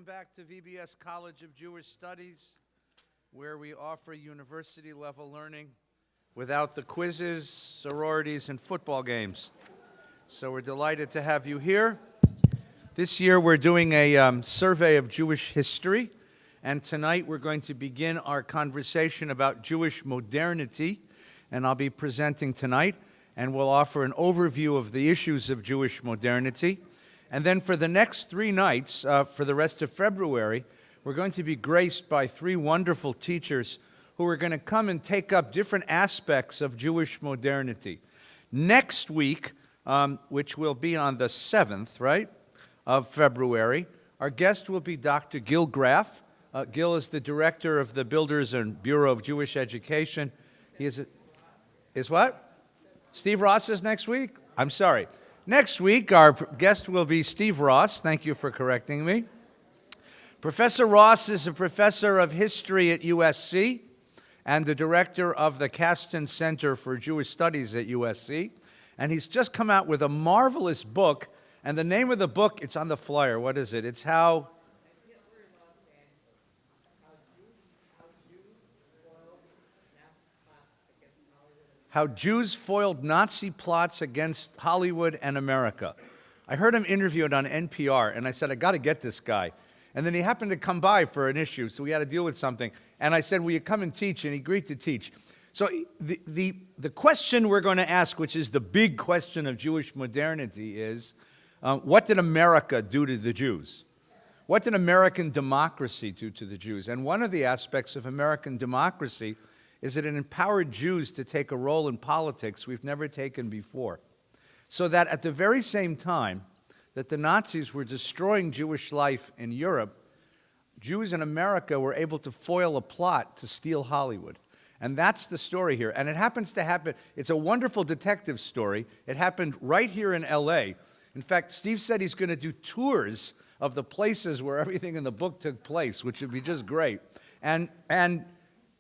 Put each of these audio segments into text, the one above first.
Back to VBS College of Jewish Studies, where we offer university-level learning without the quizzes, sororities, and football games. So we're delighted to have you here. This year we're doing a survey of Jewish history, and tonight we're going to begin our conversation about Jewish modernity, and I'll be presenting tonight, and we'll offer an overview of the issues of Jewish modernity. And then for the next 3 nights, for the rest of February, we're going to be graced by 3 wonderful teachers who are going to come and take up different aspects of Jewish modernity. Next week, which will be on the 7th, right, of February, our guest will be Dr. Gil Graff. Gil is the director of the Builders and Bureau of Jewish Education. He is what? Steve Ross is next week? I'm sorry. Next week, our guest will be Steve Ross. Thank you for correcting me. Professor Ross is a professor of history at USC and the director of the Kasten Center for Jewish Studies at USC. And he's just come out with a marvelous book. And the name of the book, it's on the flyer. What is it? It's How Jews Foiled Nazi Plots Against Hollywood and America. I heard him interviewed on NPR, and I said, I got to get this guy. And then he happened to come by for an issue, so we had to deal with something. And I said, will you come and teach? And he agreed to teach. So the question we're going to ask, which is the big question of Jewish modernity, is what did America do to the Jews? What did American democracy do to the Jews? And one of the aspects of American democracy is that it empowered Jews to take a role in politics we've never taken before. So that at the very same time that the Nazis were destroying Jewish life in Europe, Jews in America were able to foil a plot to steal Hollywood. And that's the story here. And it happens to happen, it's a wonderful detective story. It happened right here in LA. In fact, Steve said he's going to do tours of the places where everything in the book took place, which would be just great. And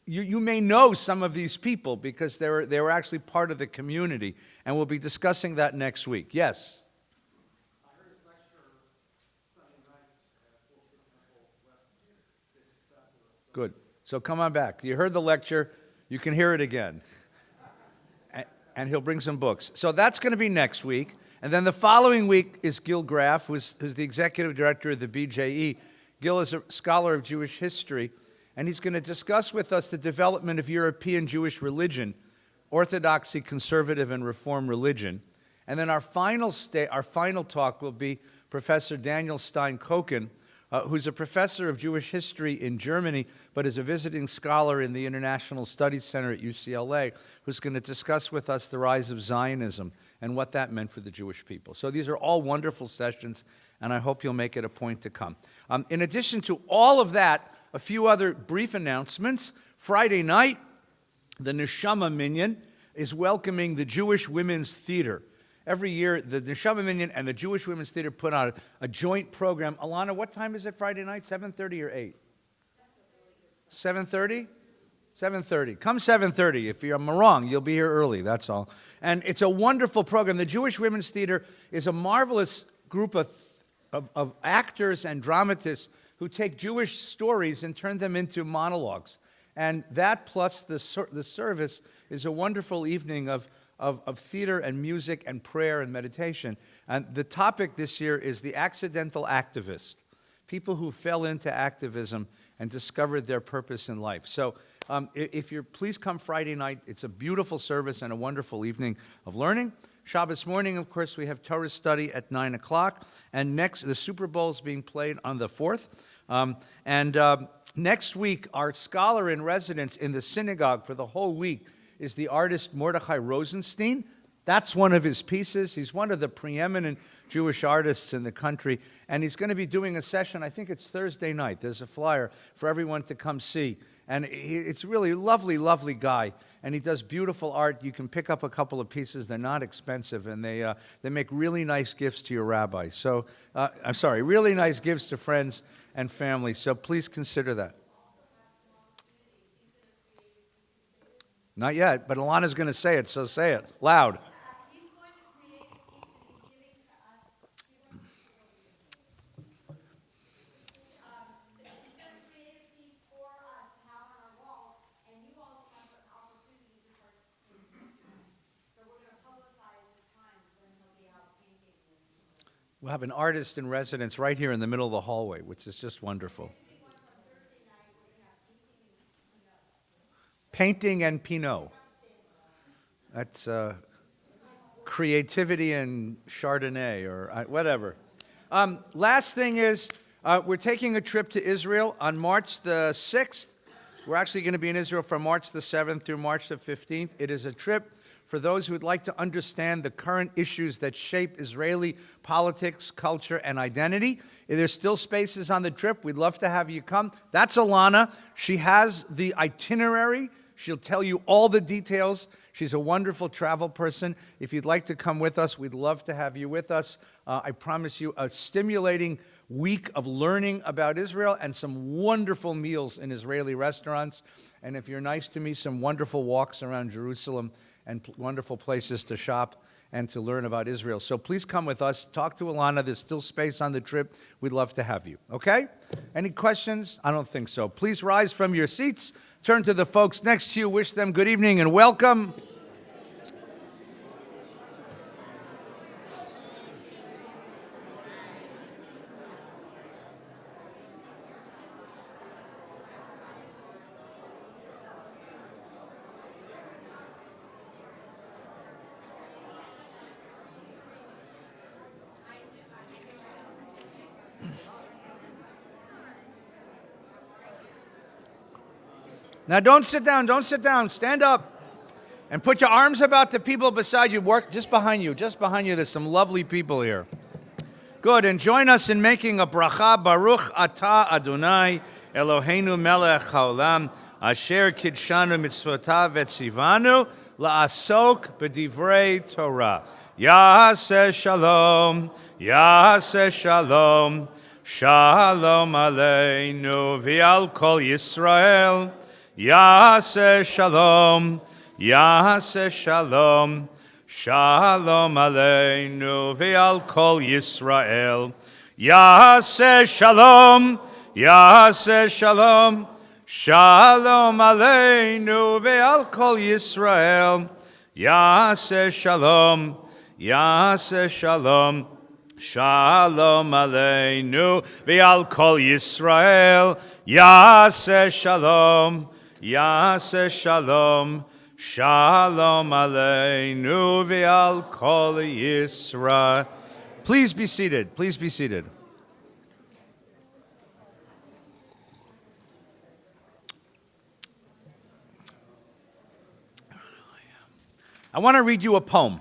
you may know some of these people because they were actually part of the community, and we'll be discussing that next week. Yes? I heard his lecture Sunday night at Full Street Temple West. It's fabulous. Good. So come on back. You heard the lecture. You can hear it again. And he'll bring some books. So that's going to be next week. And then the following week is Gil Graff, who's the executive director of the BJE. Gil is a scholar of Jewish history. And he's going to discuss with us the development of European Jewish religion, Orthodoxy, conservative, and Reform religion. And then our final talk will be Professor Daniel Stein-Koken, who's a professor of Jewish history in Germany, but is a visiting scholar in the International Studies Center at UCLA, who's going to discuss with us the rise of Zionism and what that meant for the Jewish people. So these are all wonderful sessions, and I hope you'll make it a point to come. In addition to all of that, a few other brief announcements. Friday night, the Neshama Minyan is welcoming the Jewish Women's Theater. Every year, the Neshama Minyan and the Jewish Women's Theater put on a joint program. Alana, what time is it Friday night? 7:30 or 8? 7:30? 7:30. Come 7:30. If I'm wrong, you'll be here early, that's all. And it's a wonderful program. The Jewish Women's Theater is a marvelous group of actors and dramatists who take Jewish stories and turn them into monologues. And that plus the service is a wonderful evening of theater and music and prayer and meditation. And the topic this year is the accidental activist, people who fell into activism and discovered their purpose in life. So please come Friday night. It's a beautiful service and a wonderful evening of learning. Shabbos morning, of course, we have Torah study at 9 o'clock. And next, the Super Bowl is being played on the 4th. Next week, our scholar in residence in the synagogue for the whole week is the artist Mordechai Rosenstein. That's one of his pieces. He's one of the preeminent Jewish artists in the country, and he's going to be doing a session, I think it's Thursday night. There's a flyer for everyone to come see. And it's really a lovely, lovely guy, and he does beautiful art. You can pick up a couple of pieces. They're not expensive, and they make really nice gifts to your rabbi. So, really nice gifts to friends and family. So please consider that. Not yet, but Alana's going to say it, so say it loud. We'll have an artist in residence right here in the middle of the hallway, which is just wonderful. Painting and Pinot. That's creativity and Chardonnay or whatever. Last thing is, we're taking a trip to Israel on March the 6th. We're actually going to be in Israel from March the 7th through March the 15th. It is a trip for those who would like to understand the current issues that shape Israeli politics, culture, and identity. There's still spaces on the trip. We'd love to have you come. That's Alana. She has the itinerary. She'll tell you all the details. She's a wonderful travel person. If you'd like to come with us, we'd love to have you with us. I promise you a stimulating week of learning about Israel and some wonderful meals in Israeli restaurants. And if you're nice to me, some wonderful walks around Jerusalem and wonderful places to shop and to learn about Israel. So please come with us. Talk to Alana. There's still space on the trip. We'd love to have you. Okay? Any questions? I don't think so. Please rise from your seats. Turn to the folks next to you. Wish them good evening and welcome. Now don't sit down, stand up and put your arms about the people beside you. Work just behind you, there's some lovely people here. Good, and join us in making a bracha. Baruch atah Adonai Eloheinu melech haolam asher kidshanu mitzvotav vetzivanu la'asok b'divrei Torah. Yaseh shalom, shalom aleinu v'al kol Yisrael. Yaseh shalom, shalom aleinu ve'al kol Yisrael. Yaseh shalom, shalom aleinu ve'al kol Yisrael. Yaseh shalom, shalom aleinu ve'al kol Yisrael. Yaseh shalom, shalom aleinu ve'al kol Yisrael. Please be seated. Please be seated. I want to read you a poem.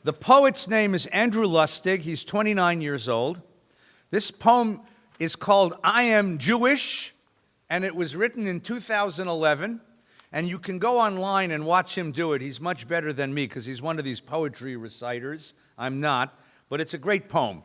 The poet's name is Andrew Lustig. He's 29 years old. This poem is called I Am Jewish, and it was written in 2011. And you can go online and watch him do it. He's much better than me because he's one of these poetry reciters. I'm not, but it's a great poem.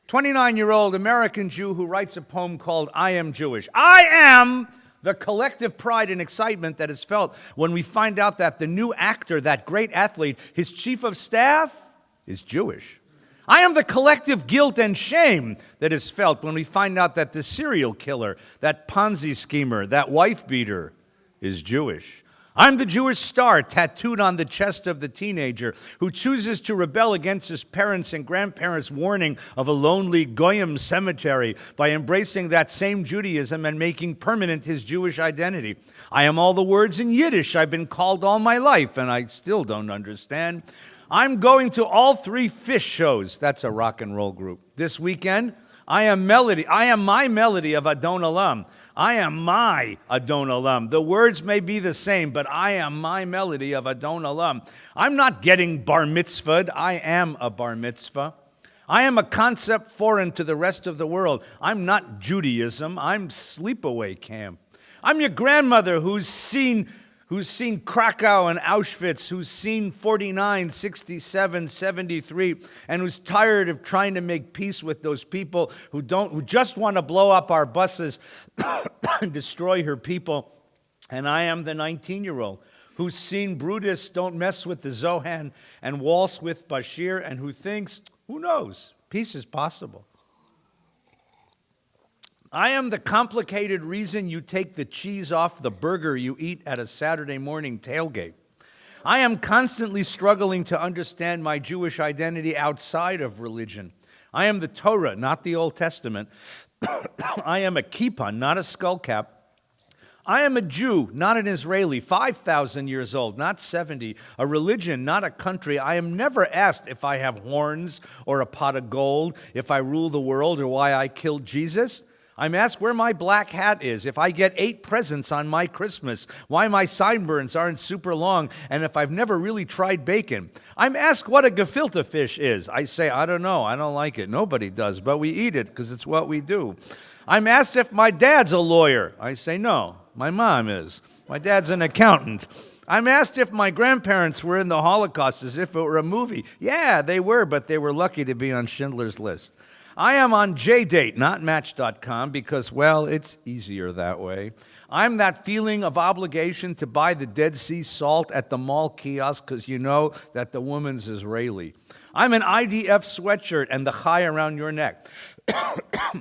29-year-old American Jew who writes a poem called I Am Jewish. I am the collective pride and excitement that is felt when we find out that the new actor, that great athlete, his chief of staff is Jewish. I am the collective guilt and shame that is felt when we find out that the serial killer, that Ponzi schemer, that wife beater is Jewish. I'm the Jewish star tattooed on the chest of the teenager who chooses to rebel against his parents' and grandparents' warning of a lonely Goyim cemetery by embracing that same Judaism and making permanent his Jewish identity. I am all the words in Yiddish I've been called all my life, and I still don't understand. I'm going to all 3 Fish shows. That's a rock and roll group. This weekend, I am my melody of Adon Olam. I am my Adon Olam. The words may be the same, but I am my melody of Adon Olam. I'm not getting bar mitzvahed. I am a bar mitzvah. I am a concept foreign to the rest of the world. I'm not Judaism. I'm sleepaway camp. I'm your grandmother who's seen Krakow and Auschwitz, who's seen 49, 67, 73, and who's tired of trying to make peace with those people who just want to blow up our buses and destroy her people. And I am the 19-year-old who's seen Brutus Don't Mess with the Zohan and Waltz with Bashir, and who thinks, who knows, peace is possible. I am the complicated reason you take the cheese off the burger you eat at a Saturday morning tailgate. I am constantly struggling to understand my Jewish identity outside of religion. I am the Torah, not the Old Testament. I am a kippah, not a skullcap. I am a Jew, not an Israeli, 5,000 years old, not 70, a religion, not a country. I am never asked if I have horns or a pot of gold, if I rule the world, or why I killed Jesus. I'm asked where my black hat is, if I get 8 presents on my Christmas, why my sideburns aren't super long, and if I've never really tried bacon. I'm asked what a gefilte fish is. I say, I don't know, I don't like it. Nobody does, but we eat it because it's what we do. I'm asked if my dad's a lawyer. I say, no, my mom is. My dad's an accountant. I'm asked if my grandparents were in the Holocaust as if it were a movie. Yeah, they were, but they were lucky to be on Schindler's List. I am on JDate, not Match.com, because, well, it's easier that way. I'm that feeling of obligation to buy the Dead Sea salt at the mall kiosk because you know that the woman's Israeli. I'm an IDF sweatshirt and the chai around your neck.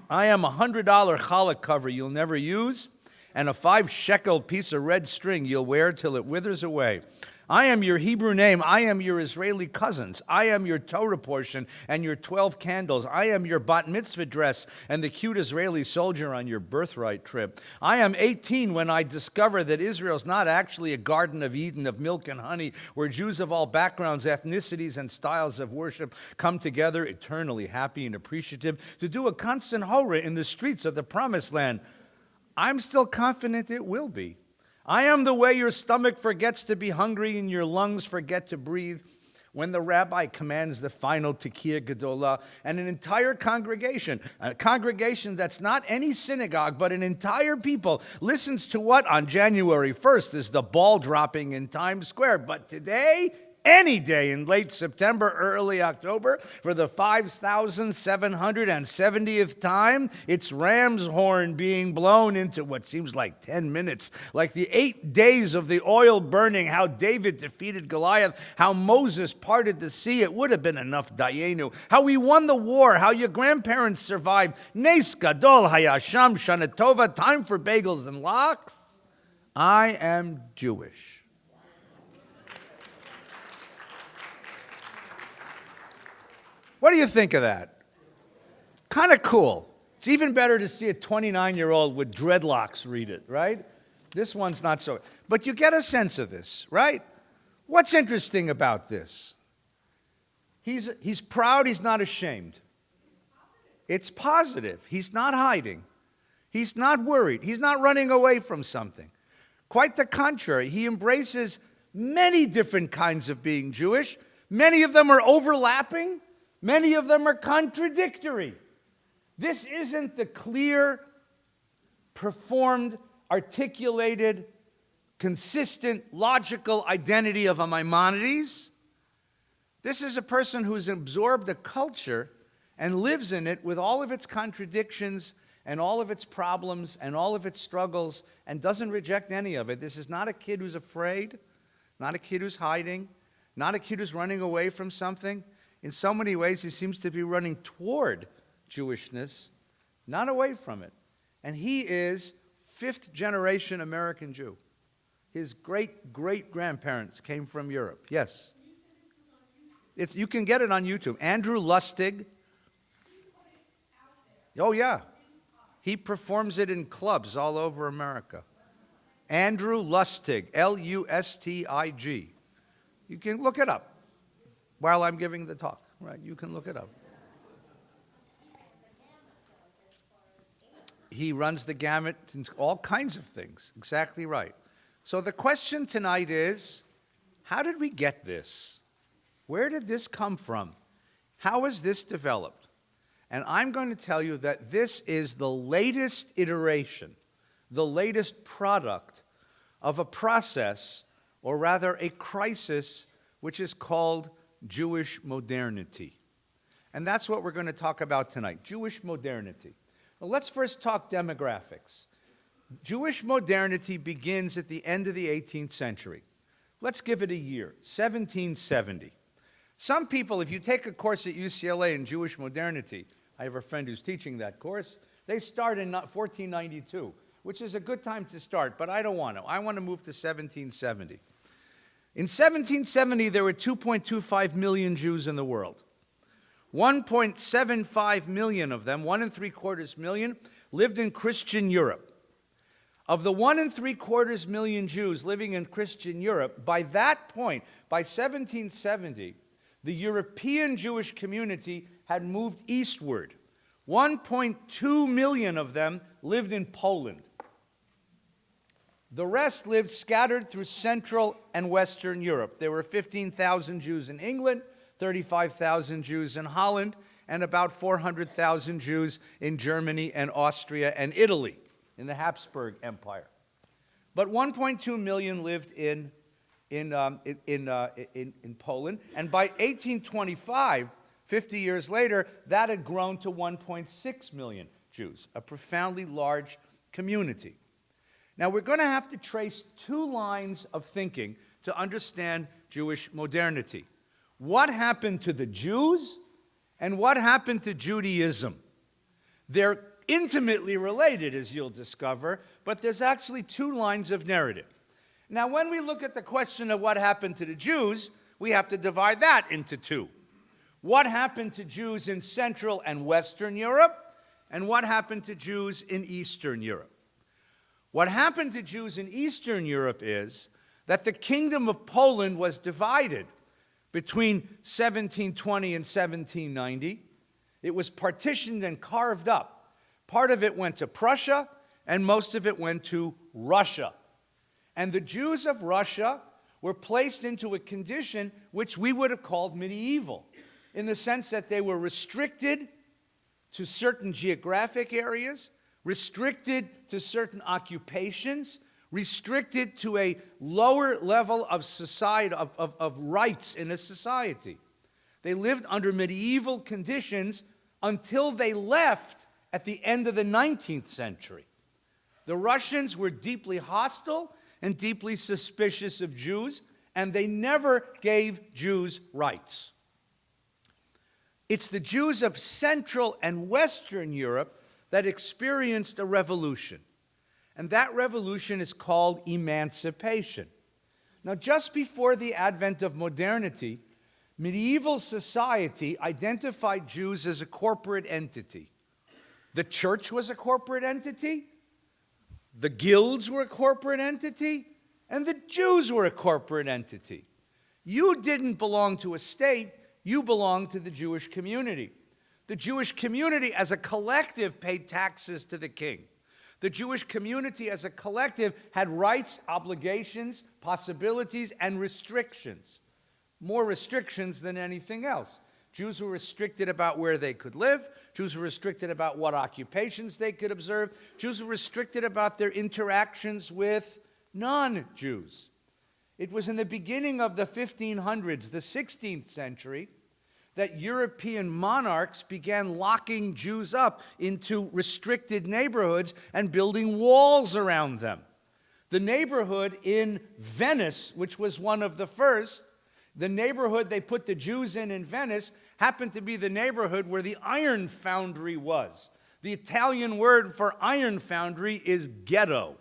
I am a $100 challah cover you'll never use and a 5-shekel piece of red string you'll wear till it withers away. I am your Hebrew name. I am your Israeli cousins. I am your Torah portion and your 12 candles. I am your bat mitzvah dress and the cute Israeli soldier on your birthright trip. I am 18 when I discover that Israel's not actually a Garden of Eden of milk and honey where Jews of all backgrounds, ethnicities, and styles of worship come together eternally happy and appreciative to do a constant horah in the streets of the Promised Land. I'm still confident it will be. I am the way your stomach forgets to be hungry and your lungs forget to breathe when the rabbi commands the final Tekiah Gedolah and an entire congregation, a congregation that's not any synagogue but an entire people, listens to what on January 1st is the ball dropping in Times Square. But today, any day in late September, early October, for the 5,770th time, it's ram's horn being blown into what seems like 10 minutes, like the 8 days of the oil burning, how David defeated Goliath, how Moses parted the sea. It would have been enough, Dayenu. How we won the war, how your grandparents survived. Nes Gadol Hayasham Shana Tova, time for bagels and lox. I am Jewish. What do you think of that? Kind of cool. It's even better to see a 29-year-old with dreadlocks read it, right? This one's not so. But you get a sense of this, right? What's interesting about this? He's proud, he's not ashamed. It's positive. He's not hiding. He's not worried. He's not running away from something. Quite the contrary. He embraces many different kinds of being Jewish. Many of them are overlapping. Many of them are contradictory. This isn't the clear, performed, articulated, consistent, logical identity of a Maimonides. This is a person who's absorbed a culture and lives in it with all of its contradictions and all of its problems and all of its struggles and doesn't reject any of it. This is not a kid who's afraid, not a kid who's hiding, not a kid who's running away from something. In so many ways, he seems to be running toward Jewishness, not away from it. And he is 5th-generation American Jew. His great-great-grandparents came from Europe. Yes. You can get it on YouTube. Andrew Lustig. Oh, yeah. He performs it in clubs all over America. Andrew Lustig, L-U-S-T-I-G. You can look it up. While I'm giving the talk, right? You can look it up. He runs the gamut in all kinds of things. Exactly right. So the question tonight is, how did we get this? Where did this come from? How has this developed? And I'm going to tell you that this is the latest iteration, the latest product of a process, or rather a crisis, which is called Jewish modernity. And that's what we're going to talk about tonight, Jewish modernity. Well, let's first talk demographics. Jewish modernity begins at the end of the 18th century. Let's give it a year, 1770. Some people, if you take a course at UCLA in Jewish modernity, I have a friend who's teaching that course, they start in 1492, which is a good time to start, but I don't want to. I want to move to 1770. In 1770, there were 2.25 million Jews in the world. 1.75 million of them, 1.75 million, lived in Christian Europe. Of the 1.75 million Jews living in Christian Europe, by that point, by 1770, the European Jewish community had moved eastward. 1.2 million of them lived in Poland. The rest lived scattered through Central and Western Europe. There were 15,000 Jews in England, 35,000 Jews in Holland, and about 400,000 Jews in Germany and Austria and Italy, in the Habsburg Empire. But 1.2 million lived in Poland, and by 1825, 50 years later, that had grown to 1.6 million Jews, a profoundly large community. Now, we're going to have to trace two lines of thinking to understand Jewish modernity. What happened to the Jews and what happened to Judaism? They're intimately related, as you'll discover, but there's actually two lines of narrative. Now, when we look at the question of what happened to the Jews, we have to divide that into two. What happened to Jews in Central and Western Europe, and what happened to Jews in Eastern Europe? What happened to Jews in Eastern Europe is that the Kingdom of Poland was divided between 1720 and 1790. It was partitioned and carved up. Part of it went to Prussia, and most of it went to Russia. And the Jews of Russia were placed into a condition which we would have called medieval, in the sense that they were restricted to certain geographic areas, restricted to certain occupations, restricted to a lower level of society, of rights in a society. They lived under medieval conditions until they left at the end of the 19th century. The Russians were deeply hostile and deeply suspicious of Jews, and they never gave Jews rights. It's the Jews of Central and Western Europe that experienced a revolution. And that revolution is called emancipation. Now, just before the advent of modernity, medieval society identified Jews as a corporate entity. The church was a corporate entity, the guilds were a corporate entity, and the Jews were a corporate entity. You didn't belong to a state, you belonged to the Jewish community. The Jewish community as a collective paid taxes to the king. The Jewish community as a collective had rights, obligations, possibilities, and restrictions. More restrictions than anything else. Jews were restricted about where they could live. Jews were restricted about what occupations they could observe. Jews were restricted about their interactions with non-Jews. It was in the beginning of the 1500s, the 16th century, that European monarchs began locking Jews up into restricted neighborhoods and building walls around them. The neighborhood in Venice, which was one of the first, the neighborhood they put the Jews in Venice, happened to be the neighborhood where the iron foundry was. The Italian word for iron foundry is ghetto.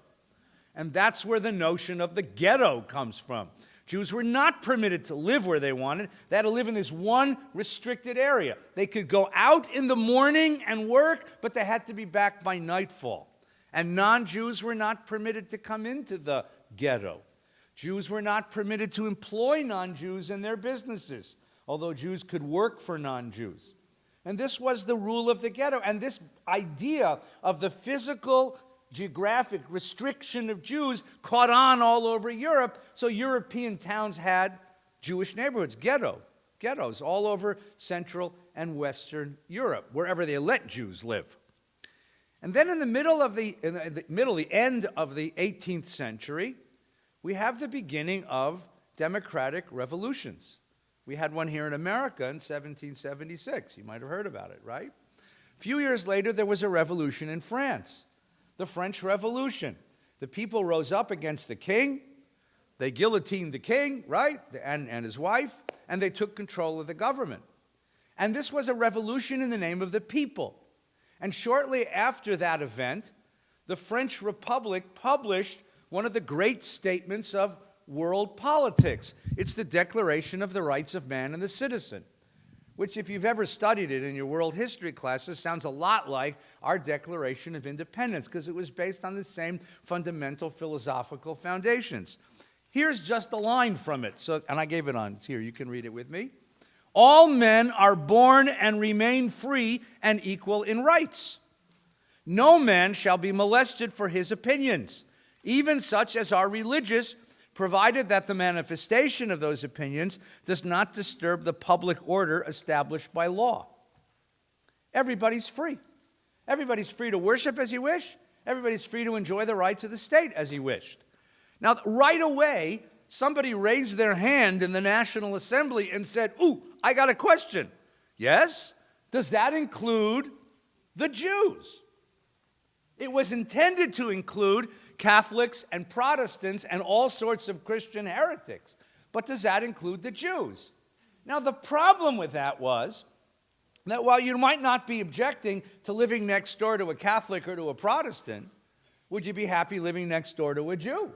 And that's where the notion of the ghetto comes from. Jews were not permitted to live where they wanted. They had to live in this one restricted area. They could go out in the morning and work, but they had to be back by nightfall. And non-Jews were not permitted to come into the ghetto. Jews were not permitted to employ non-Jews in their businesses, although Jews could work for non-Jews. And this was the rule of the ghetto. And this idea of the physical geographic restriction of Jews caught on all over Europe, so European towns had Jewish neighborhoods, ghettos all over Central and Western Europe, wherever they let Jews live. And then in the end of the 18th century, we have the beginning of democratic revolutions. We had one here in America in 1776. You might have heard about it, right? A few years later, there was a revolution in France. The French Revolution. The people rose up against the king. They guillotined the king, right, and his wife, and they took control of the government. And this was a revolution in the name of the people. And shortly after that event, the French Republic published one of the great statements of world politics. It's the Declaration of the Rights of Man and the Citizen, which if you've ever studied it in your world history classes, sounds a lot like our Declaration of Independence, because it was based on the same fundamental philosophical foundations. Here's just a line from it, and I gave it on here. You can read it with me. All men are born and remain free and equal in rights. No man shall be molested for his opinions, even such as are religious, provided that the manifestation of those opinions does not disturb the public order established by law. Everybody's free. Everybody's free to worship as he wish. Everybody's free to enjoy the rights of the state as he wished. Now, right away, somebody raised their hand in the National Assembly and said, "Ooh, I got a question." Yes? Does that include the Jews? It was intended to include Catholics and Protestants and all sorts of Christian heretics. But does that include the Jews? Now, the problem with that was that while you might not be objecting to living next door to a Catholic or to a Protestant, would you be happy living next door to a Jew?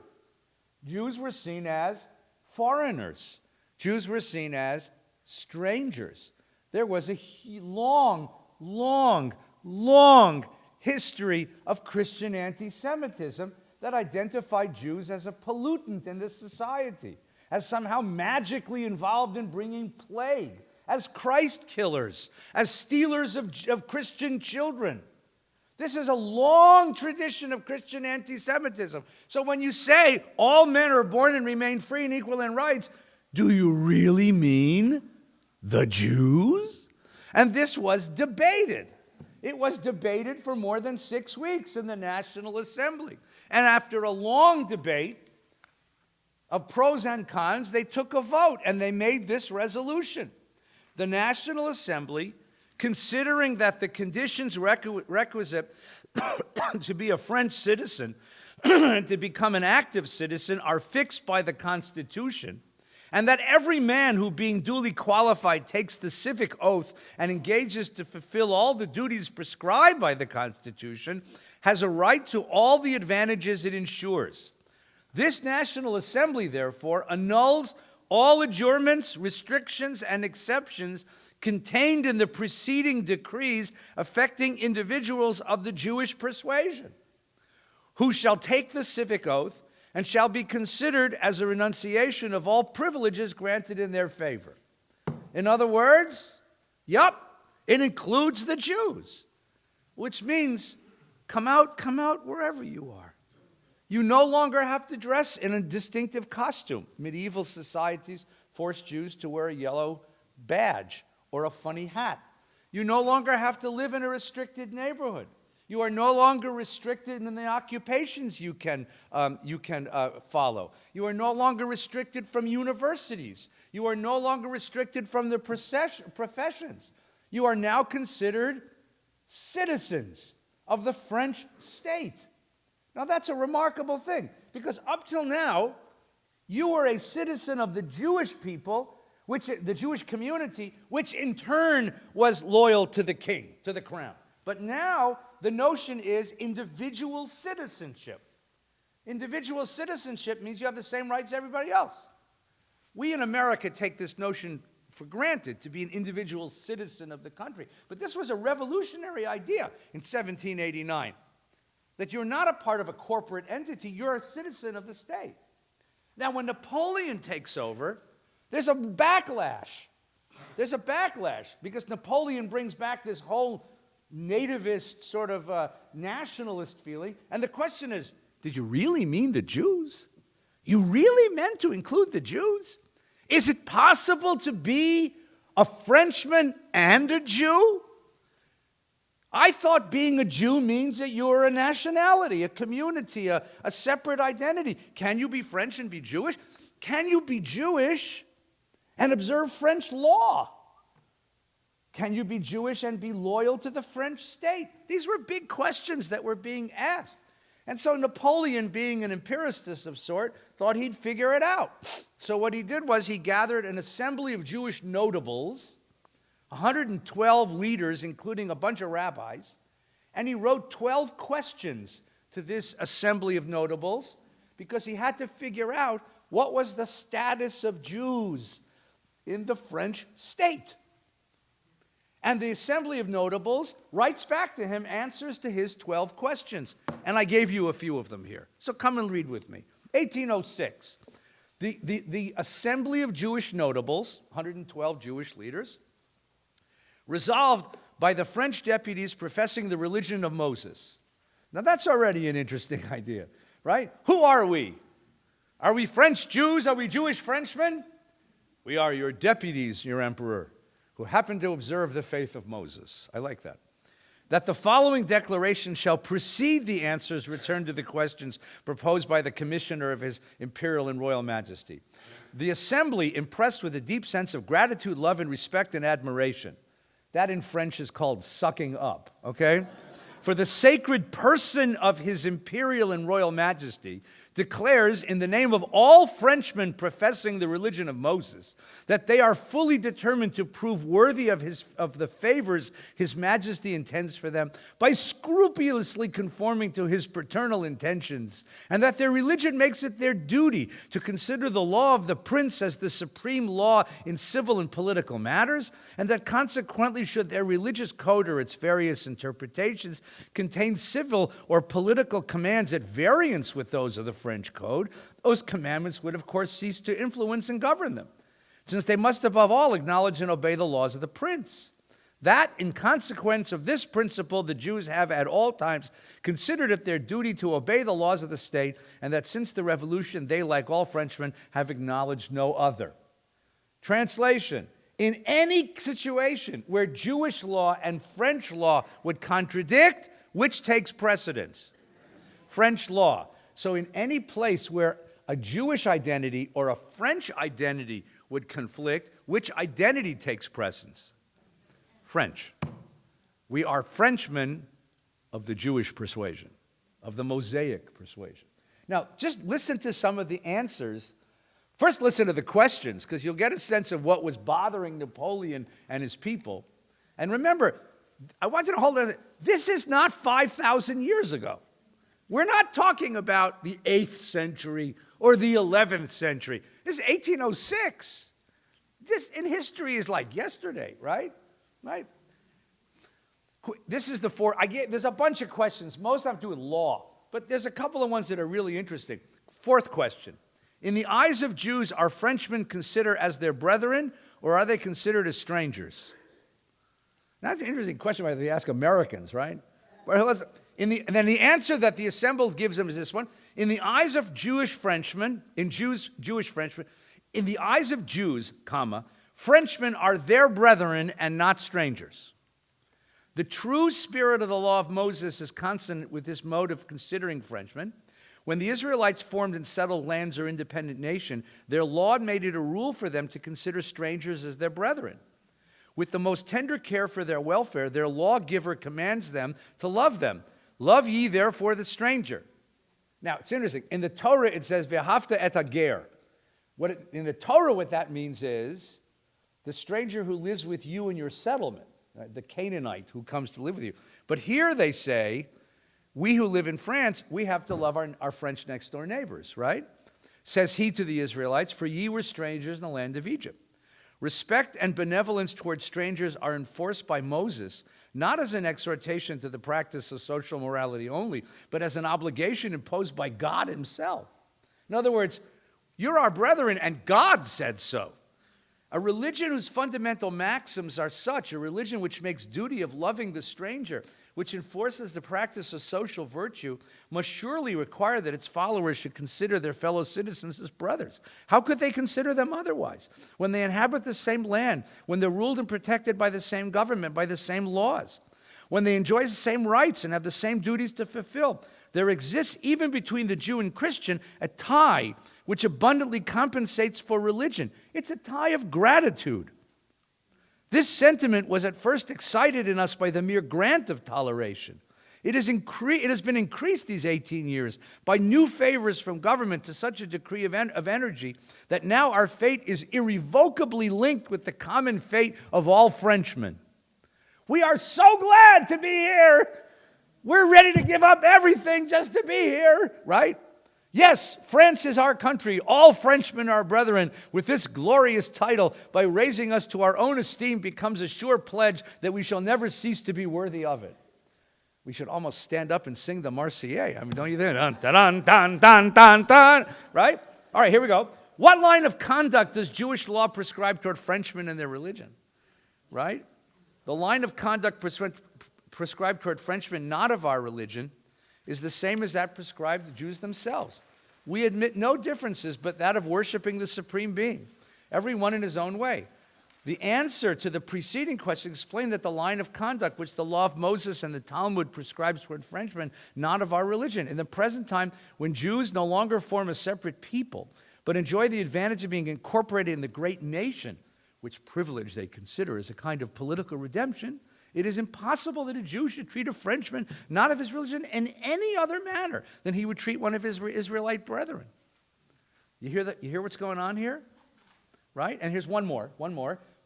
Jews were seen as foreigners. Jews were seen as strangers. There was a long, long, long history of Christian anti-Semitism that identified Jews as a pollutant in this society, as somehow magically involved in bringing plague, as Christ killers, as stealers of Christian children. This is a long tradition of Christian anti-Semitism. So when you say all men are born and remain free and equal in rights, do you really mean the Jews? And this was debated. It was debated for more than 6 weeks in the National Assembly. And after a long debate of pros and cons, they took a vote and they made this resolution. The National Assembly, considering that the conditions requisite to be a French citizen and to become an active citizen are fixed by the Constitution, and that every man who, being duly qualified, takes the civic oath and engages to fulfill all the duties prescribed by the Constitution, has a right to all the advantages it ensures. This National Assembly, therefore, annuls all adjournments, restrictions, and exceptions contained in the preceding decrees affecting individuals of the Jewish persuasion, who shall take the civic oath and shall be considered as a renunciation of all privileges granted in their favor. In other words, it includes the Jews, which means come out wherever you are. You no longer have to dress in a distinctive costume. Medieval societies forced Jews to wear a yellow badge or a funny hat. You no longer have to live in a restricted neighborhood. You are no longer restricted in the occupations you can follow. You are no longer restricted from universities. You are no longer restricted from the professions. You are now considered citizens of the French state. Now that's a remarkable thing, because up till now, you were a citizen of the Jewish people, the Jewish community, which in turn was loyal to the king, to the crown. But now the notion is individual citizenship. Individual citizenship means you have the same rights as everybody else. We in America take this notion for granted, to be an individual citizen of the country. But this was a revolutionary idea in 1789, that you're not a part of a corporate entity, you're a citizen of the state. Now, when Napoleon takes over, there's a backlash. There's a backlash because Napoleon brings back this whole nativist sort of nationalist feeling. And the question is, did you really mean the Jews? You really meant to include the Jews? Is it possible to be a Frenchman and a Jew? I thought being a Jew means that you're a nationality, a community, a separate identity. Can you be French and be Jewish? Can you be Jewish and observe French law? Can you be Jewish and be loyal to the French state? These were big questions that were being asked. And so Napoleon, being an empiricist of sort, thought he'd figure it out. So what he did was he gathered an assembly of Jewish notables, 112 leaders, including a bunch of rabbis, and he wrote 12 questions to this assembly of notables because he had to figure out what was the status of Jews in the French state. And the Assembly of Notables writes back to him answers to his 12 questions. And I gave you a few of them here. So come and read with me. 1806. The Assembly of Jewish Notables, 112 Jewish leaders, resolved by the French deputies professing the religion of Moses. Now that's already an interesting idea, right? Who are we? Are we French Jews? Are we Jewish Frenchmen? We are your deputies, your emperor, who happen to observe the faith of Moses. I like that. That the following declaration shall precede the answers returned to the questions proposed by the commissioner of his imperial and royal majesty. The assembly, impressed with a deep sense of gratitude, love, and respect and admiration. That in French is called sucking up, okay? For the sacred person of his imperial and royal majesty, declares in the name of all Frenchmen professing the religion of Moses that they are fully determined to prove worthy of the favors his majesty intends for them by scrupulously conforming to his paternal intentions, and that their religion makes it their duty to consider the law of the prince as the supreme law in civil and political matters, and that consequently should their religious code or its various interpretations contain civil or political commands at variance with those of the French code, those commandments would of course cease to influence and govern them, since they must above all acknowledge and obey the laws of the prince. That, in consequence of this principle, the Jews have at all times considered it their duty to obey the laws of the state, and that since the revolution they, like all Frenchmen, have acknowledged no other. Translation: in any situation where Jewish law and French law would contradict, which takes precedence? French law. So in any place where a Jewish identity or a French identity would conflict, which identity takes precedence? French. We are Frenchmen of the Jewish persuasion, of the Mosaic persuasion. Now, just listen to some of the answers. First, listen to the questions, because you'll get a sense of what was bothering Napoleon and his people. And remember, I want you to hold on. This is not 5,000 years ago. We're not talking about the 8th century or the 11th century. This is 1806. This in history is like yesterday, right? Right? This is the four. There's a bunch of questions. Most have to do with law, but there's a couple of ones that are really interesting. Fourth question. In the eyes of Jews, are Frenchmen considered as their brethren, or are they considered as strangers? That's an interesting question why they ask Americans, right? And then the answer that the assembly gives them is this one. In the eyes of Jewish Frenchmen, in the eyes of Jews, Frenchmen are their brethren and not strangers. The true spirit of the law of Moses is consonant with this mode of considering Frenchmen. When the Israelites formed and settled lands or independent nation, their law made it a rule for them to consider strangers as their brethren. With the most tender care for their welfare, their lawgiver commands them to love them. Love ye therefore the stranger. Now, it's interesting. In the Torah, it says, Ve'ahavta et hager. In the Torah, what that means is the stranger who lives with you in your settlement, right? The Canaanite who comes to live with you. But here they say, we who live in France, we have to love our French next-door neighbors, right? Says he to the Israelites, for ye were strangers in the land of Egypt. Respect and benevolence towards strangers are enforced by Moses, not as an exhortation to the practice of social morality only, but as an obligation imposed by God himself. In other words, you're our brethren, and God said so. A religion whose fundamental maxims are such, a religion which makes duty of loving the stranger, which enforces the practice of social virtue, must surely require that its followers should consider their fellow citizens as brothers. How could they consider them otherwise? When they inhabit the same land, when they're ruled and protected by the same government, by the same laws, when they enjoy the same rights and have the same duties to fulfill, there exists even between the Jew and Christian a tie which abundantly compensates for religion. It's a tie of gratitude. This sentiment was at first excited in us by the mere grant of toleration. It has been increased these 18 years by new favors from government to such a degree of energy that now our fate is irrevocably linked with the common fate of all Frenchmen. We are so glad to be here. We're ready to give up everything just to be here, right? Yes, France is our country. All Frenchmen are brethren. With this glorious title, by raising us to our own esteem, becomes a sure pledge that we shall never cease to be worthy of it. We should almost stand up and sing the Marseillaise. I mean, don't you think? Dun, dun, dun, dun, dun, dun, right? All right, here we go. What line of conduct does Jewish law prescribe toward Frenchmen and their religion? Right? The line of conduct prescribed toward Frenchmen not of our religion is the same as that prescribed to Jews themselves. We admit no differences but that of worshiping the Supreme Being, every one in his own way. The answer to the preceding question explained that the line of conduct which the law of Moses and the Talmud prescribes toward Frenchmen, not of our religion. In the present time, when Jews no longer form a separate people, but enjoy the advantage of being incorporated in the great nation, which privilege they consider as a kind of political redemption, it is impossible that a Jew should treat a Frenchman not of his religion in any other manner than he would treat one of his Israelite brethren. You hear that? You hear what's going on here? Right? And here's one more.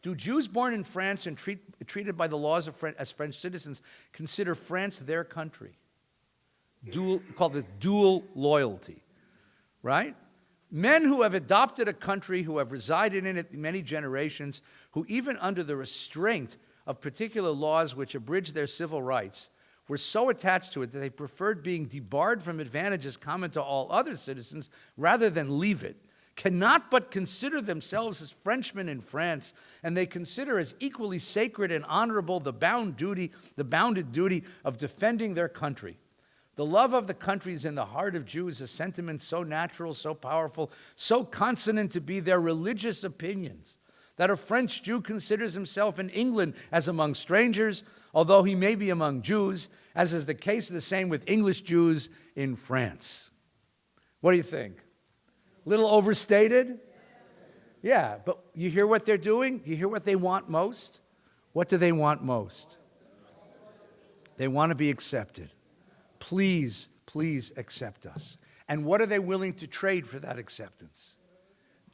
Do Jews born in France and treated by the laws of as French citizens consider France their country? Called this dual loyalty. Right? Men who have adopted a country, who have resided in it many generations, who even under the restraint of particular laws which abridged their civil rights, were so attached to it that they preferred being debarred from advantages common to all other citizens rather than leave it, cannot but consider themselves as Frenchmen in France, and they consider as equally sacred and honorable the bounded duty of defending their country. The love of the country is in the heart of Jews, a sentiment so natural, so powerful, so consonant to be their religious opinions, that a French Jew considers himself in England as among strangers, although he may be among Jews, as is the case the same with English Jews in France. What do you think? A little overstated? Yeah, but you hear what they're doing? You hear what they want most? What do they want most? They want to be accepted. Please, please accept us. And what are they willing to trade for that acceptance?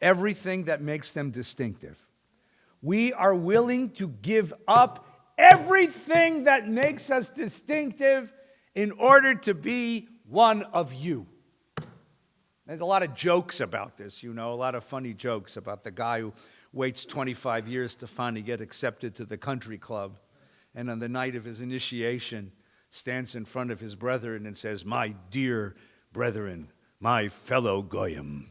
Everything that makes them distinctive. We are willing to give up everything that makes us distinctive in order to be one of you. There's a lot of jokes about this, a lot of funny jokes about the guy who waits 25 years to finally get accepted to the country club, and on the night of his initiation stands in front of his brethren and says, "My dear brethren, my fellow goyim."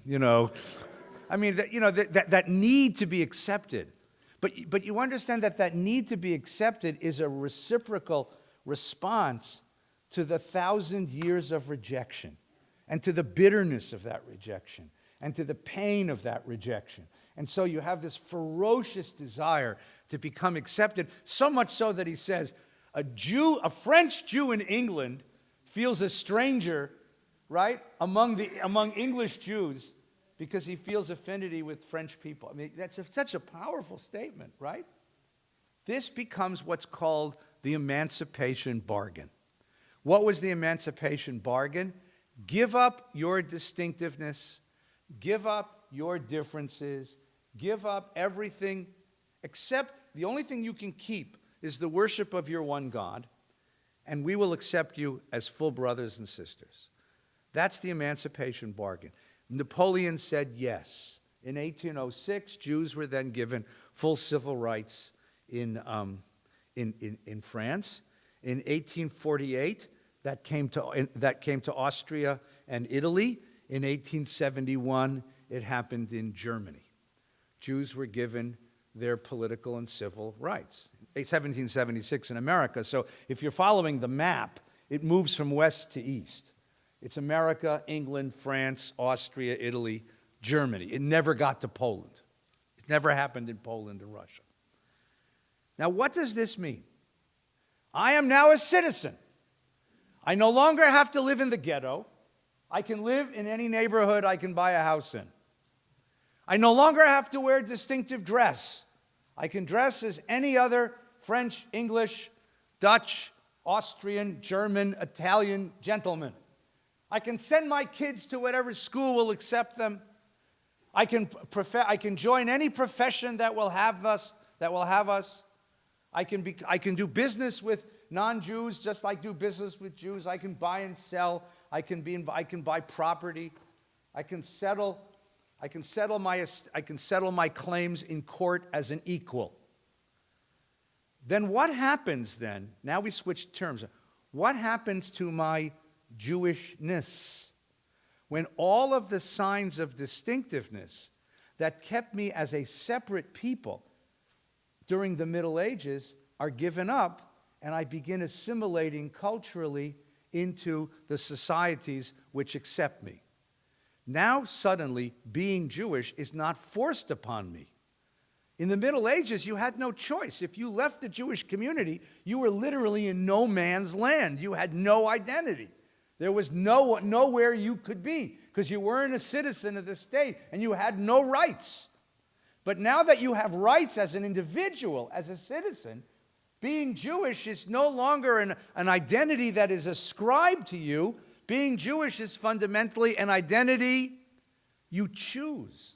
I mean, that need to be accepted. But you understand that need to be accepted is a reciprocal response to the 1,000 years of rejection, and to the bitterness of that rejection, and to the pain of that rejection. And so you have this ferocious desire to become accepted, so much so that he says, a French Jew in England feels a stranger, right, among English Jews, because he feels affinity with French people. I mean, that's such a powerful statement, right? This becomes what's called the emancipation bargain. What was the emancipation bargain? Give up your distinctiveness, give up your differences, give up everything, except the only thing you can keep is the worship of your one God, and we will accept you as full brothers and sisters. That's the emancipation bargain. Napoleon said yes. In 1806, Jews were then given full civil rights in France. In 1848, that came to Austria and Italy. In 1871, it happened in Germany. Jews were given their political and civil rights. 1776 in America. So if you're following the map, it moves from west to east. It's America, England, France, Austria, Italy, Germany. It never got to Poland. It never happened in Poland or Russia. Now, what does this mean? I am now a citizen. I no longer have to live in the ghetto. I can live in any neighborhood I can buy a house in. I no longer have to wear distinctive dress. I can dress as any other French, English, Dutch, Austrian, German, Italian gentleman. I can send my kids to whatever school will accept them. I can join any profession that will have us. I can do business with non-Jews just like do business with Jews. I can buy and sell. I can buy property. I can settle my claims in court as an equal. Then what happens then? Now we switch terms. What happens to my Jewishness when all of the signs of distinctiveness that kept me as a separate people during the Middle Ages are given up, and I begin assimilating culturally into the societies which accept me? Now, suddenly, being Jewish is not forced upon me. In the Middle Ages, you had no choice. If you left the Jewish community, you were literally in no man's land. You had no identity. There was nowhere you could be because you weren't a citizen of the state and you had no rights. But now that you have rights as an individual, as a citizen, being Jewish is no longer an identity that is ascribed to you. Being Jewish is fundamentally an identity you choose.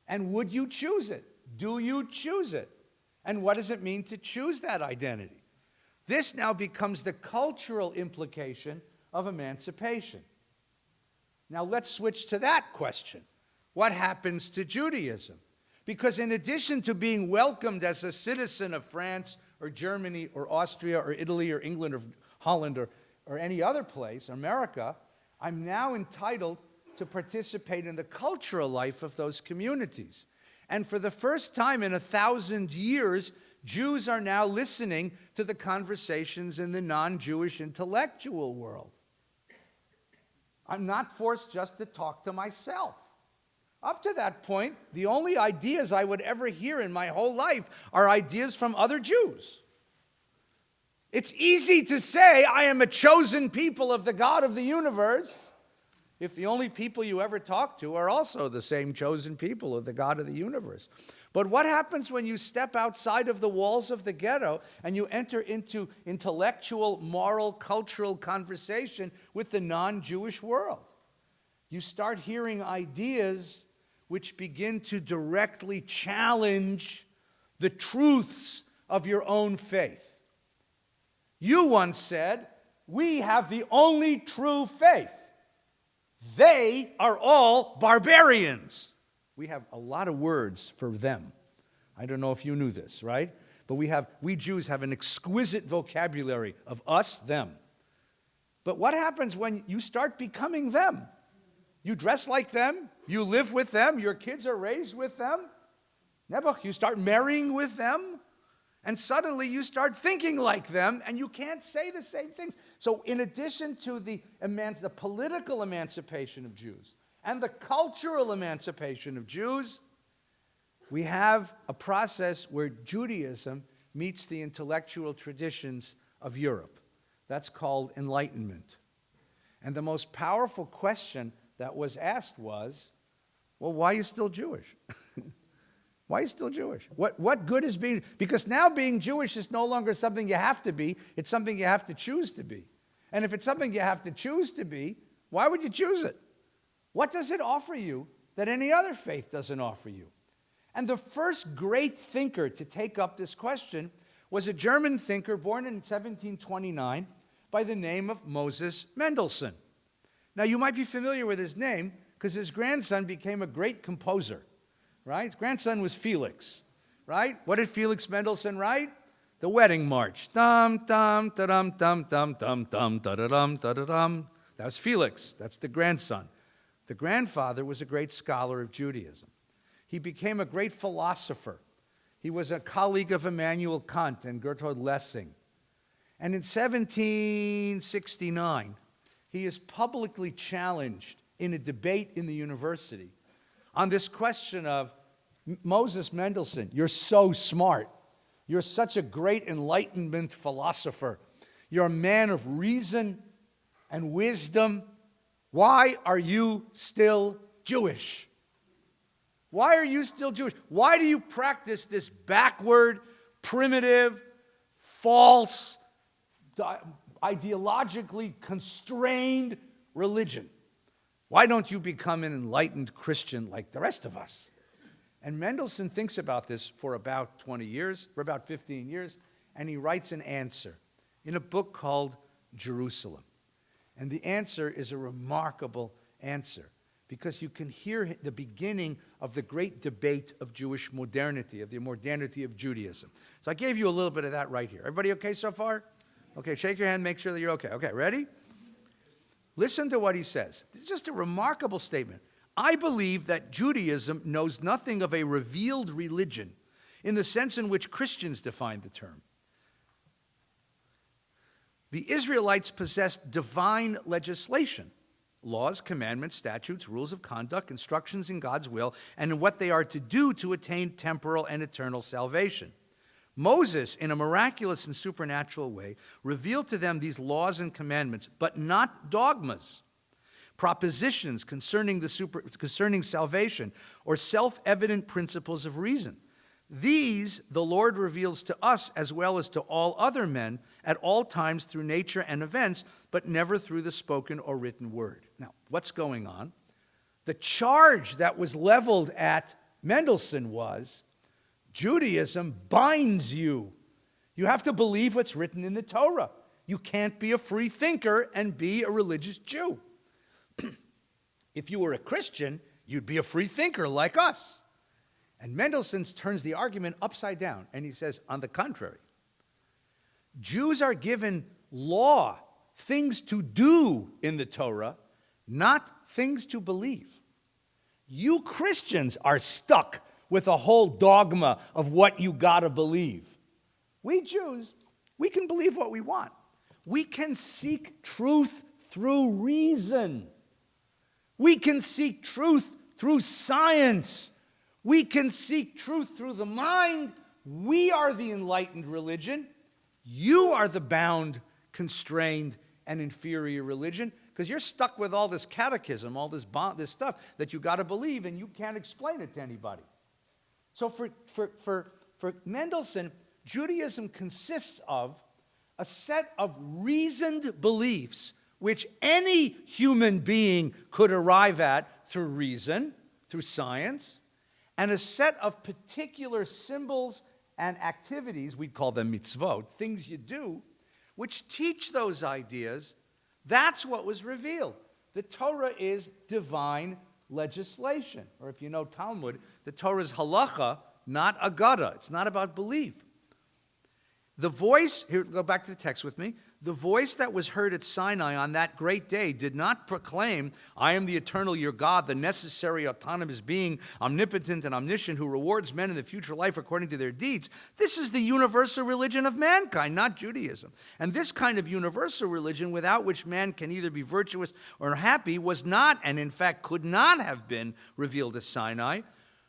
And would you choose it? Do you choose it? And what does it mean to choose that identity? This now becomes the cultural implication of emancipation. Now let's switch to that question. What happens to Judaism? Because in addition to being welcomed as a citizen of France or Germany or Austria or Italy or England or Holland or any other place, America, I'm now entitled to participate in the cultural life of those communities. And for the first time in 1,000 years, Jews are now listening to the conversations in the non-Jewish intellectual world. I'm not forced just to talk to myself. Up to that point, the only ideas I would ever hear in my whole life are ideas from other Jews. It's easy to say, I am a chosen people of the God of the universe, if the only people you ever talk to are also the same chosen people of the God of the universe. But what happens when you step outside of the walls of the ghetto and you enter into intellectual, moral, cultural conversation with the non-Jewish world? You start hearing ideas which begin to directly challenge the truths of your own faith. You once said, we have the only true faith. They are all barbarians. We have a lot of words for them. I don't know if you knew this, right? But we Jews have an exquisite vocabulary of us, them. But what happens when you start becoming them? You dress like them, you live with them, your kids are raised with them. You start marrying with them, and suddenly you start thinking like them, and you can't say the same things. So in addition to the political emancipation of Jews and the cultural emancipation of Jews, we have a process where Judaism meets the intellectual traditions of Europe. That's called Enlightenment. And the most powerful question that was asked was, well, why are you still Jewish? Why are you still Jewish? What good is being... Because now being Jewish is no longer something you have to be. It's something you have to choose to be. And if it's something you have to choose to be, why would you choose it? What does it offer you that any other faith doesn't offer you? And the first great thinker to take up this question was a German thinker born in 1729 by the name of Moses Mendelssohn. Now, you might be familiar with his name because his grandson became a great composer, right? His grandson was Felix, right? What did Felix Mendelssohn write? The Wedding March. Dum, dum, da-dum, dum, dum, dum, dum, da-da-dum, da-da-dum. That was Felix. That's the grandson. The grandfather was a great scholar of Judaism. He became a great philosopher. He was a colleague of Immanuel Kant and Bertolt Lessing. And in 1769, he is publicly challenged in a debate in the university on this question of, Moses Mendelssohn, you're so smart. You're such a great Enlightenment philosopher. You're a man of reason and wisdom. Why are you still Jewish? Why are you still Jewish? Why do you practice this backward, primitive, false, ideologically constrained religion? Why don't you become an enlightened Christian like the rest of us? And Mendelssohn thinks about this for about 20 years, for about 15 years, and he writes an answer in a book called Jerusalem. And the answer is a remarkable answer because you can hear the beginning of the great debate of Jewish modernity, of the modernity of Judaism. So I gave you a little bit of that right here. Everybody okay so far? Okay, shake your hand, make sure that you're okay. Okay, ready? Listen to what he says. This is just a remarkable statement. I believe that Judaism knows nothing of a revealed religion in the sense in which Christians define the term. The Israelites possessed divine legislation, laws, commandments, statutes, rules of conduct, instructions in God's will, and in what they are to do to attain temporal and eternal salvation. Moses, in a miraculous and supernatural way, revealed to them these laws and commandments, but not dogmas, propositions concerning salvation, or self-evident principles of reason. These the Lord reveals to us as well as to all other men at all times through nature and events, but never through the spoken or written word. Now, what's going on? The charge that was leveled at Mendelssohn was, Judaism binds you. You have to believe what's written in the Torah. You can't be a free thinker and be a religious Jew. If you were a Christian, you'd be a free thinker like us. And Mendelssohn turns the argument upside down, and he says, on the contrary, Jews are given law, things to do in the Torah, not things to believe. You Christians are stuck with a whole dogma of what you gotta believe. We Jews, we can believe what we want. We can seek truth through reason. We can seek truth through science. We can seek truth through the mind. We are the enlightened religion. You are the bound, constrained, and inferior religion, because you're stuck with all this catechism, all this stuff that you got to believe, and you can't explain it to anybody. So for Mendelssohn, Judaism consists of a set of reasoned beliefs which any human being could arrive at through reason, through science, and a set of particular symbols and activities, we'd call them mitzvot, things you do, which teach those ideas. That's what was revealed. The Torah is divine legislation. Or if you know Talmud, the Torah is halacha, not agada. It's not about belief. The voice, here, go back to the text with me. The voice that was heard at Sinai on that great day did not proclaim, I am the eternal your God, the necessary autonomous being, omnipotent and omniscient, who rewards men in the future life according to their deeds. This is the universal religion of mankind, not Judaism. And this kind of universal religion, without which man can either be virtuous or happy, was not, and in fact could not have been, revealed at Sinai.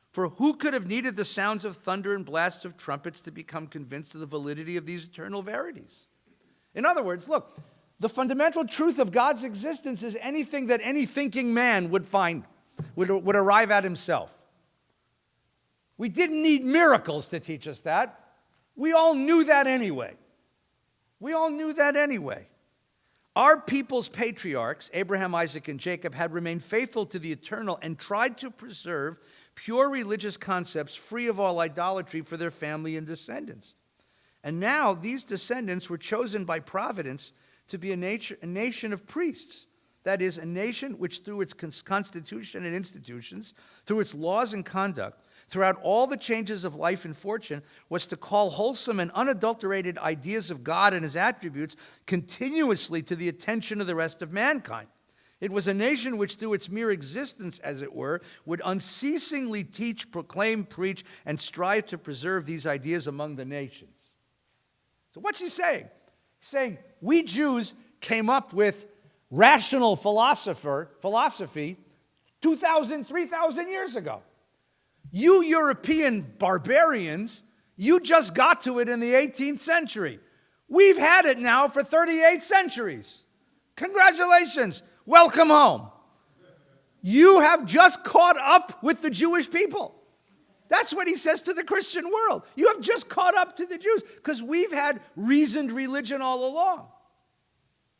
For who could have needed the sounds of thunder and blasts of trumpets to become convinced of the validity of these eternal verities? In other words, look, the fundamental truth of God's existence is anything that any thinking man would find, would arrive at himself. We didn't need miracles to teach us that. We all knew that anyway. We all knew that anyway. Our people's patriarchs, Abraham, Isaac, and Jacob, had remained faithful to the eternal and tried to preserve pure religious concepts free of all idolatry for their family and descendants. And now these descendants were chosen by providence to be a nation of priests. That is, a nation which through its constitution and institutions, through its laws and conduct, throughout all the changes of life and fortune, was to call wholesome and unadulterated ideas of God and his attributes continuously to the attention of the rest of mankind. It was a nation which, through its mere existence, as it were, would unceasingly teach, proclaim, preach, and strive to preserve these ideas among the nations. So what's he saying? He's saying, we Jews came up with rational philosophy 2,000, 3,000 years ago. You European barbarians, you just got to it in the 18th century. We've had it now for 38 centuries. Congratulations. Welcome home. You have just caught up with the Jewish people. That's what he says to the Christian world. You have just caught up to the Jews because we've had reasoned religion all along.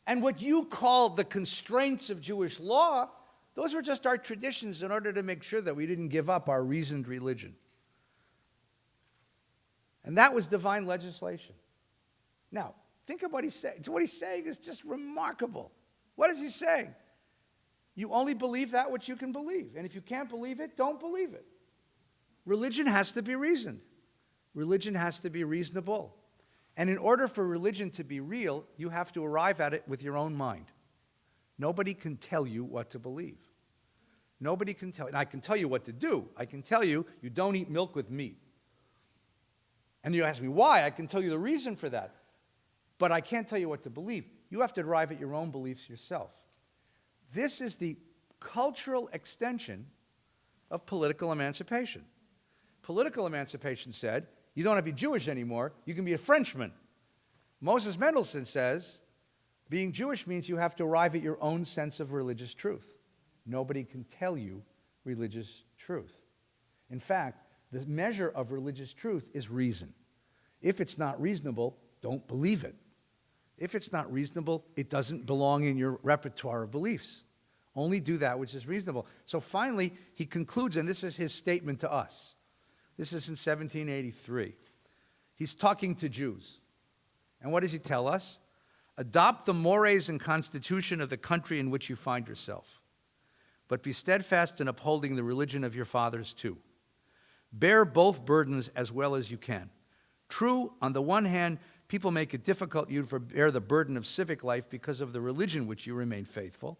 And what you call the constraints of Jewish law, those were just our traditions in order to make sure that we didn't give up our reasoned religion. And that was divine legislation. Now, think of what he's saying. What he's saying is just remarkable. What is he saying? You only believe that which you can believe. And if you can't believe it, don't believe it. Religion has to be reasoned. Religion has to be reasonable. And in order for religion to be real, you have to arrive at it with your own mind. Nobody can tell you what to believe. Nobody can tell you. And I can tell you what to do. I can tell you, you don't eat milk with meat. And you ask me why, I can tell you the reason for that. But I can't tell you what to believe. You have to arrive at your own beliefs yourself. This is the cultural extension of political emancipation. Political emancipation said, you don't have to be Jewish anymore, you can be a Frenchman. Moses Mendelssohn says, being Jewish means you have to arrive at your own sense of religious truth. Nobody can tell you religious truth. In fact, the measure of religious truth is reason. If it's not reasonable, don't believe it. If it's not reasonable, it doesn't belong in your repertoire of beliefs. Only do that which is reasonable. So finally, he concludes, and this is his statement to us. This is in 1783. He's talking to Jews. And what does he tell us? Adopt the mores and constitution of the country in which you find yourself, but be steadfast in upholding the religion of your fathers too. Bear both burdens as well as you can. True, on the one hand, people make it difficult you to bear the burden of civic life because of the religion which you remain faithful.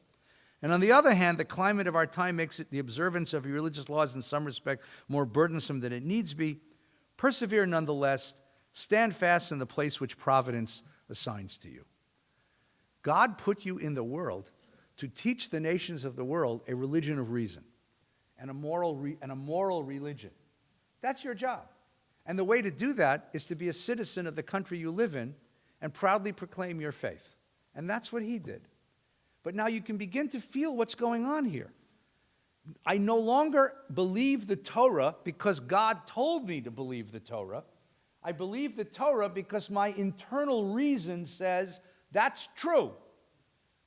And on the other hand, the climate of our time makes it the observance of religious laws in some respect more burdensome than it needs be. Persevere nonetheless. Stand fast in the place which providence assigns to you. God put you in the world to teach the nations of the world a religion of reason and a moral religion. That's your job. And the way to do that is to be a citizen of the country you live in and proudly proclaim your faith. And that's what he did. But now you can begin to feel what's going on here. I no longer believe the Torah because God told me to believe the Torah. I believe the Torah because my internal reason says that's true.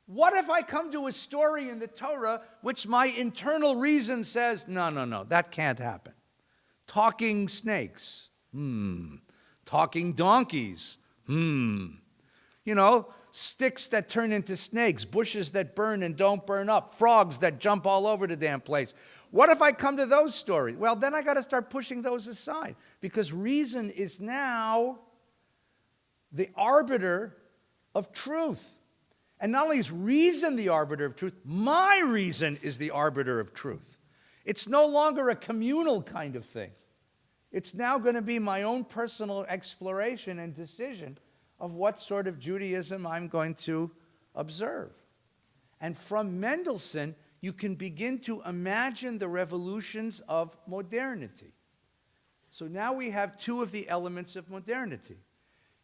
What if I come to a story in the Torah which my internal reason says, no, that can't happen? Talking snakes. Talking donkeys. You know, sticks that turn into snakes, bushes that burn and don't burn up, frogs that jump all over the damn place. What if I come to those stories? Well, then I got to start pushing those aside because reason is now the arbiter of truth. And not only is reason the arbiter of truth, my reason is the arbiter of truth. It's no longer a communal kind of thing. It's now going to be my own personal exploration and decision of what sort of Judaism I'm going to observe. And from Mendelssohn, you can begin to imagine the revolutions of modernity. So now we have two of the elements of modernity.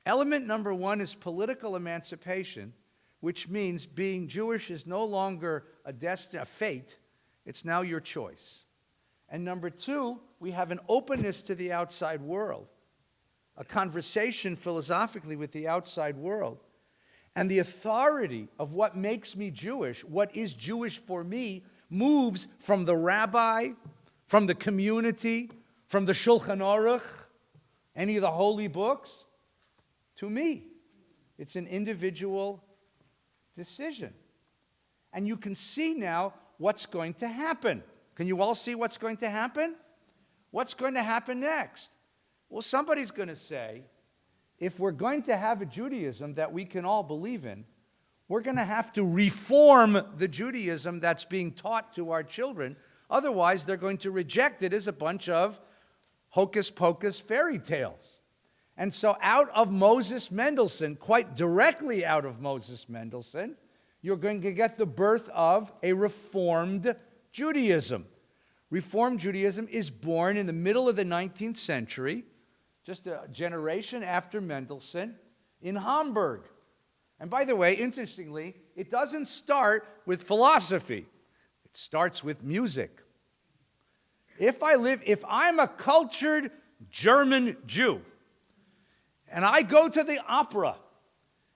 Element number one is political emancipation, which means being Jewish is no longer a fate, it's now your choice. And number two, we have an openness to the outside world, a conversation philosophically with the outside world. And the authority of what makes me Jewish, what is Jewish for me, moves from the rabbi, from the community, from the Shulchan Aruch, any of the holy books, to me. It's an individual decision. And you can see now what's going to happen. Can you all see what's going to happen? What's going to happen next? Well, somebody's going to say, if we're going to have a Judaism that we can all believe in, we're going to have to reform the Judaism that's being taught to our children. Otherwise, they're going to reject it as a bunch of hocus-pocus fairy tales. And so out of Moses Mendelssohn, quite directly out of Moses Mendelssohn, you're going to get the birth of a Reformed Judaism. Reformed Judaism is born in the middle of the 19th century, just a generation after Mendelssohn, in Hamburg. And by the way, interestingly, it doesn't start with philosophy. It starts with music. If I'm a cultured German Jew, and I go to the opera,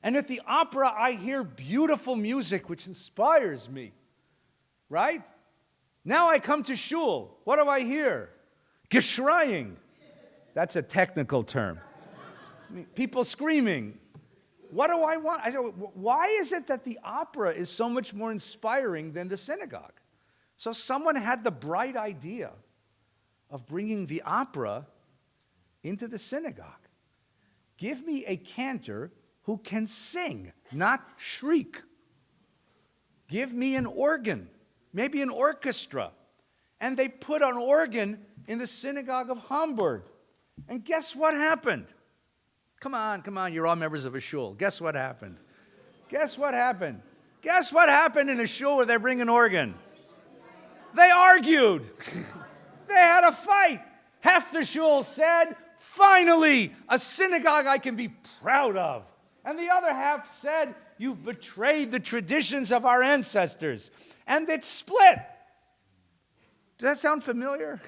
and at the opera I hear beautiful music which inspires me, right? Now I come to shul. What do I hear? Geschraying. That's a technical term. People screaming. What do I want? I said, why is it that the opera is so much more inspiring than the synagogue? So someone had the bright idea of bringing the opera into the synagogue. Give me a cantor who can sing, not shriek. Give me an organ, maybe an orchestra. And they put an organ in the synagogue of Hamburg. And guess what happened? Come on, you're all members of a shul. Guess what happened? Guess what happened? Guess what happened in a shul where they bring an organ? They argued. They had a fight. Half the shul said, finally, a synagogue I can be proud of. And the other half said, you've betrayed the traditions of our ancestors. And it split. Does that sound familiar?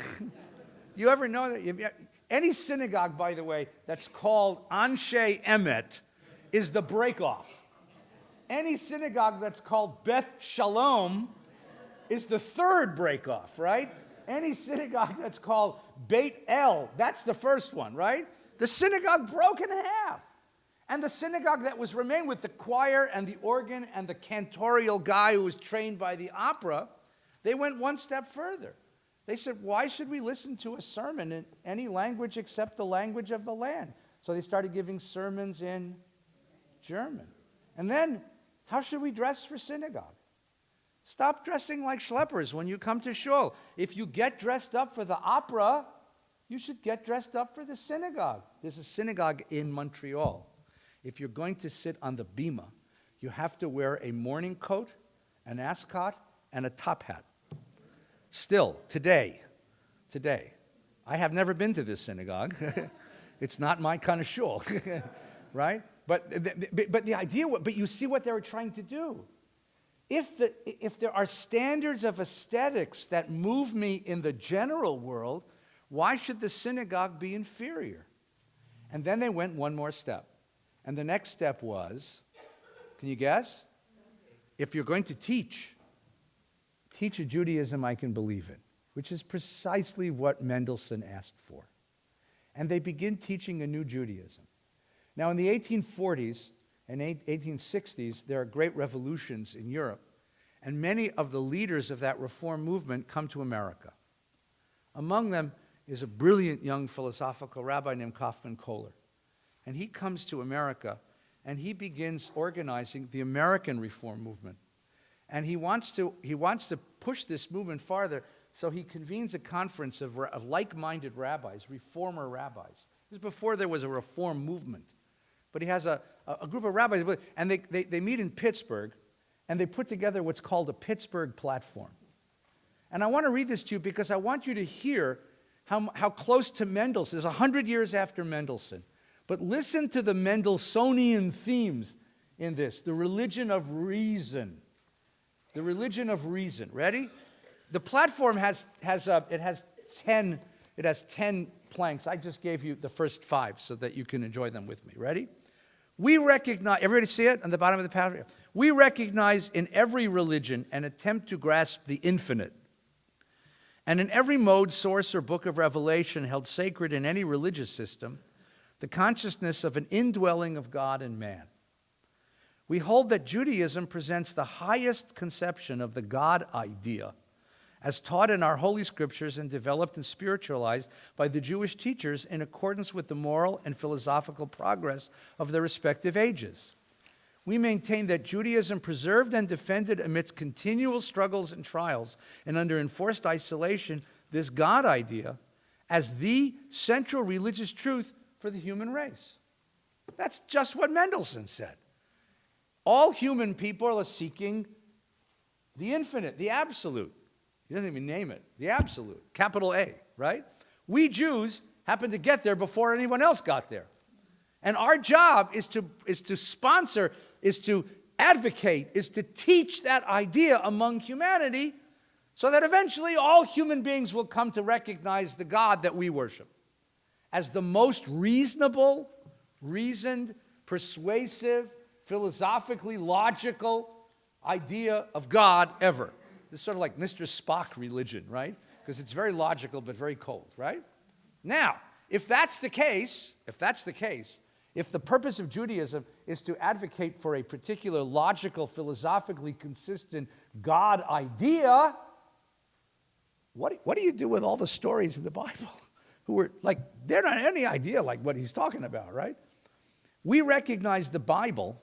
You ever know that? Any synagogue, by the way, that's called Anshe Emet is the breakoff. Any synagogue that's called Beth Shalom is the third breakoff, right? Any synagogue that's called Beit El, that's the first one, right? The synagogue broke in half. And the synagogue that was remained with the choir and the organ and the cantorial guy who was trained by the opera, they went one step further. They said, why should we listen to a sermon in any language except the language of the land? So they started giving sermons in German. And then, how should we dress for synagogue? Stop dressing like schleppers when you come to shul. If you get dressed up for the opera, you should get dressed up for the synagogue. There's a synagogue in Montreal. If you're going to sit on the bima, you have to wear a morning coat, an ascot, and a top hat. Still, today, I have never been to this synagogue. It's not my kind of shul, right? But the idea, but you see what they were trying to do. If there are standards of aesthetics that move me in the general world, why should the synagogue be inferior? And then they went one more step. And the next step was, can you guess? If you're going to teach a Judaism I can believe in, which is precisely what Mendelssohn asked for. And they begin teaching a new Judaism. Now, in the 1840s and 1860s, there are great revolutions in Europe, and many of the leaders of that reform movement come to America. Among them is a brilliant young philosophical rabbi named Kaufman Kohler. And he comes to America, and he begins organizing the American reform movement. And he wants to push this movement farther, so he convenes a conference of like-minded rabbis, reformer rabbis. This is before there was a reform movement. But he has a group of rabbis, and they meet in Pittsburgh, and they put together what's called a Pittsburgh Platform. And I want to read this to you because I want you to hear how close to Mendelssohn, it's 100 years after Mendelssohn. But listen to the Mendelssohnian themes in this, the religion of reason. The religion of reason. Ready? The platform has 10 planks. I just gave you the first 5 so that you can enjoy them with me. Ready? We recognize, everybody see it on the bottom of the paragraph? We recognize in every religion an attempt to grasp the infinite. And in every mode, source, or book of revelation held sacred in any religious system, the consciousness of an indwelling of God and man. We hold that Judaism presents the highest conception of the God idea, as taught in our Holy Scriptures and developed and spiritualized by the Jewish teachers in accordance with the moral and philosophical progress of their respective ages. We maintain that Judaism preserved and defended amidst continual struggles and trials and under enforced isolation this God idea as the central religious truth for the human race. That's just what Mendelssohn said. All human people are seeking the infinite, the absolute. He doesn't even name it. The absolute, capital A, right? We Jews happen to get there before anyone else got there. And our job is to sponsor, is to advocate, is to teach that idea among humanity so that eventually all human beings will come to recognize the God that we worship as the most reasonable, reasoned, persuasive, philosophically logical idea of God ever. This is sort of like Mr. Spock religion, right? Because it's very logical but very cold, right? Now, if that's the case, If the purpose of Judaism is to advocate for a particular logical, philosophically consistent God idea, what do you do with all the stories in the Bible who were like, they're not any idea like what he's talking about, right? We recognize the Bible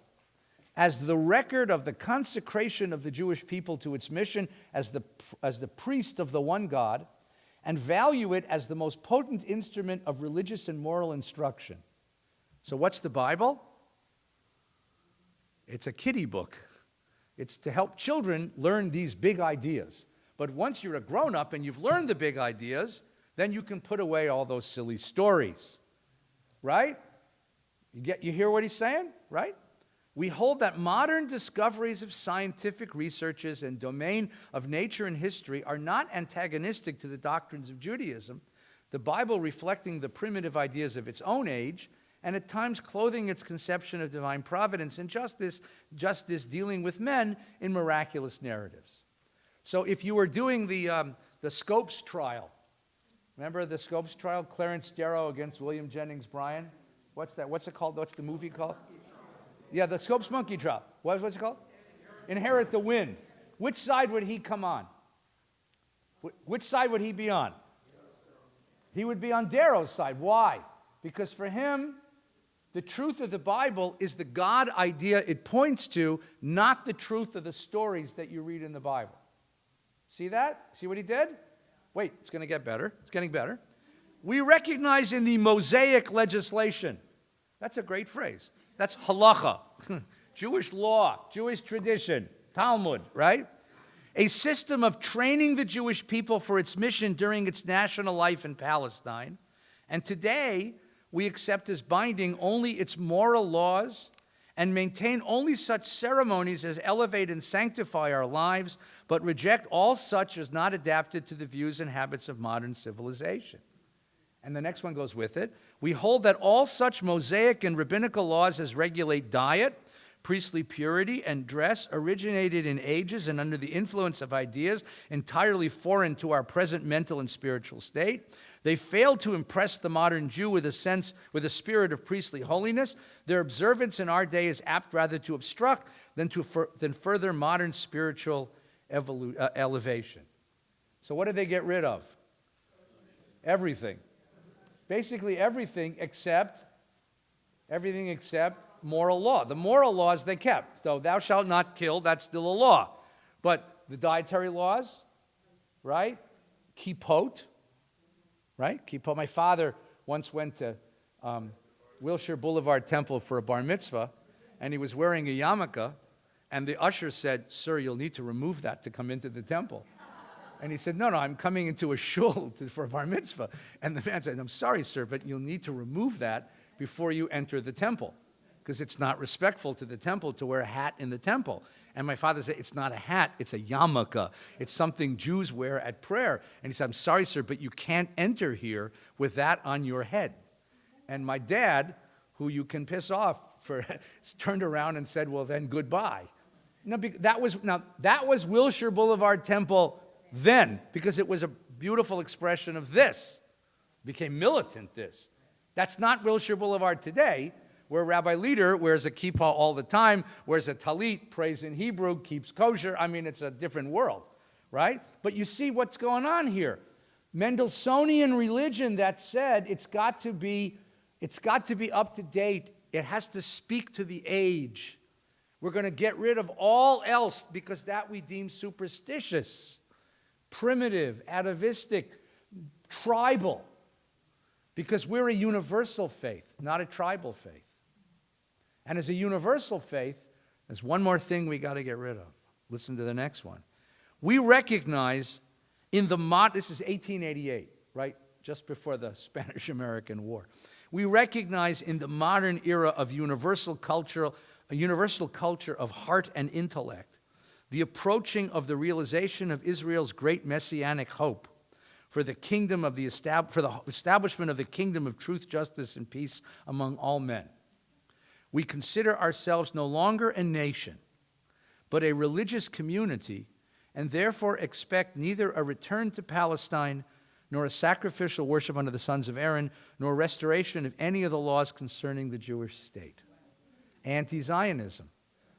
as the record of the consecration of the Jewish people to its mission as the priest of the one God, and value it as the most potent instrument of religious and moral instruction. So what's the Bible? It's a kiddie book. It's to help children learn these big ideas. But once you're a grown-up and you've learned the big ideas, then you can put away all those silly stories. Right? You hear what he's saying? Right? We hold that modern discoveries of scientific researches and domain of nature and history are not antagonistic to the doctrines of Judaism, the Bible reflecting the primitive ideas of its own age, and at times clothing its conception of divine providence and justice dealing with men in miraculous narratives. So if you were doing the Scopes trial, remember the Scopes trial, Clarence Darrow against William Jennings Bryan? What's that? What's it called? What's the movie called? Yeah, the Scopes monkey trial. What's it called? Inherit the Wind. Which side would he come on? Which side would he be on? He would be on Darrow's side. Why? Because for him, the truth of the Bible is the God idea it points to, not the truth of the stories that you read in the Bible. See that? See what he did? Wait, it's going to get better. It's getting better. We recognize in the Mosaic legislation, that's a great phrase. That's halacha, Jewish law, Jewish tradition, Talmud, right? A system of training the Jewish people for its mission during its national life in Palestine. And today, we accept as binding only its moral laws and maintain only such ceremonies as elevate and sanctify our lives, but reject all such as not adapted to the views and habits of modern civilization. And the next one goes with it. We hold that all such Mosaic and rabbinical laws as regulate diet, priestly purity, and dress originated in ages and under the influence of ideas entirely foreign to our present mental and spiritual state. They failed to impress the modern Jew with a spirit of priestly holiness. Their observance in our day is apt rather to obstruct than further modern spiritual elevation. So what did they get rid of? Everything. Basically everything except moral law. The moral laws they kept. So thou shalt not kill, that's still a law. But the dietary laws, right? Kippot, right? Kippot. My father once went to Wilshire Boulevard Temple for a bar mitzvah, and he was wearing a yarmulke, and the usher said, "Sir, you'll need to remove that to come into the temple." And he said, no, I'm coming into a shul for a bar mitzvah. And the man said, I'm sorry, sir, but you'll need to remove that before you enter the temple, because it's not respectful to the temple to wear a hat in the temple. And my father said, it's not a hat, it's a yarmulke. It's something Jews wear at prayer. And he said, I'm sorry, sir, but you can't enter here with that on your head. And my dad, who you can piss off, turned around and said, well, then goodbye. That was Wilshire Boulevard Temple then, because it was a beautiful expression of this. It became militant, this. That's not Wilshire Boulevard today, where Rabbi Leader wears a kippah all the time, wears a talit, prays in Hebrew, keeps kosher. I mean, it's a different world, right? But you see what's going on here. Mendelssohnian religion that said it's got to be up to date. It has to speak to the age. We're going to get rid of all else because that we deem superstitious, primitive, atavistic, tribal, because we're a universal faith, not a tribal faith. And as a universal faith, there's one more thing we got to get rid of. Listen to the next one. We recognize in the this is 1888, right? Just before the Spanish-American War. We recognize in the modern era of a universal culture of heart and intellect, the approaching of the realization of Israel's great messianic hope for the establishment of the kingdom of truth, justice, and peace among all men. We consider ourselves no longer a nation, but a religious community, and therefore expect neither a return to Palestine nor a sacrificial worship unto the sons of Aaron, nor restoration of any of the laws concerning the Jewish state. Anti-Zionism.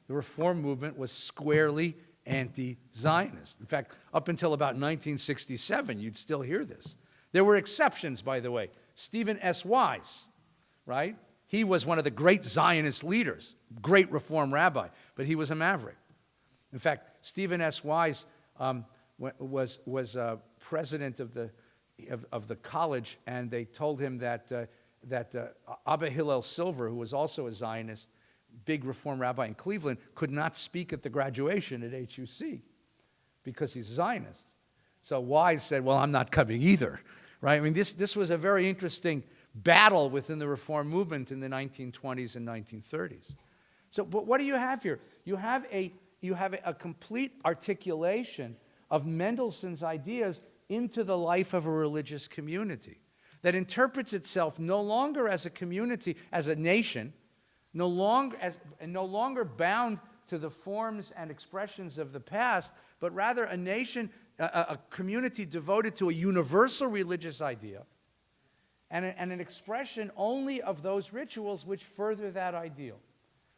The Reform movement was squarely anti-Zionist. In fact, up until about 1967, you'd still hear this. There were exceptions, by the way. Stephen S. Wise, right? He was one of the great Zionist leaders, great Reform rabbi, but he was a maverick. In fact, Stephen S. Wise was president of the college, and they told him that Abba Hillel Silver, who was also a Zionist, big Reform rabbi in Cleveland, could not speak at the graduation at HUC because he's a Zionist. So Wise said, well, I'm not coming either, right? I mean, this was a very interesting battle within the Reform movement in the 1920s and 1930s. So, but what do you have here? You have a complete articulation of Mendelssohn's ideas into the life of a religious community that interprets itself no longer as a community, as a nation, no longer bound to the forms and expressions of the past, but rather a nation, a community devoted to a universal religious idea and an expression only of those rituals which further that ideal,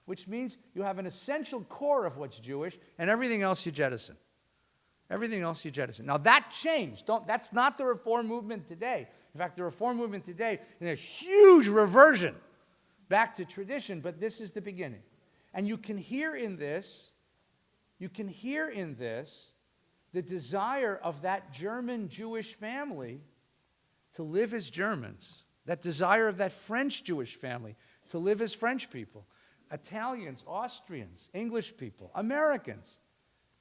which means you have an essential core of what's Jewish and everything else you jettison. Everything else you jettison. Now that changed. That's not the Reform movement today. In fact, the Reform movement today is a huge reversion back to tradition, but this is the beginning. And you can hear in this the desire of that German Jewish family to live as Germans, that desire of that French Jewish family to live as French people, Italians, Austrians, English people, Americans,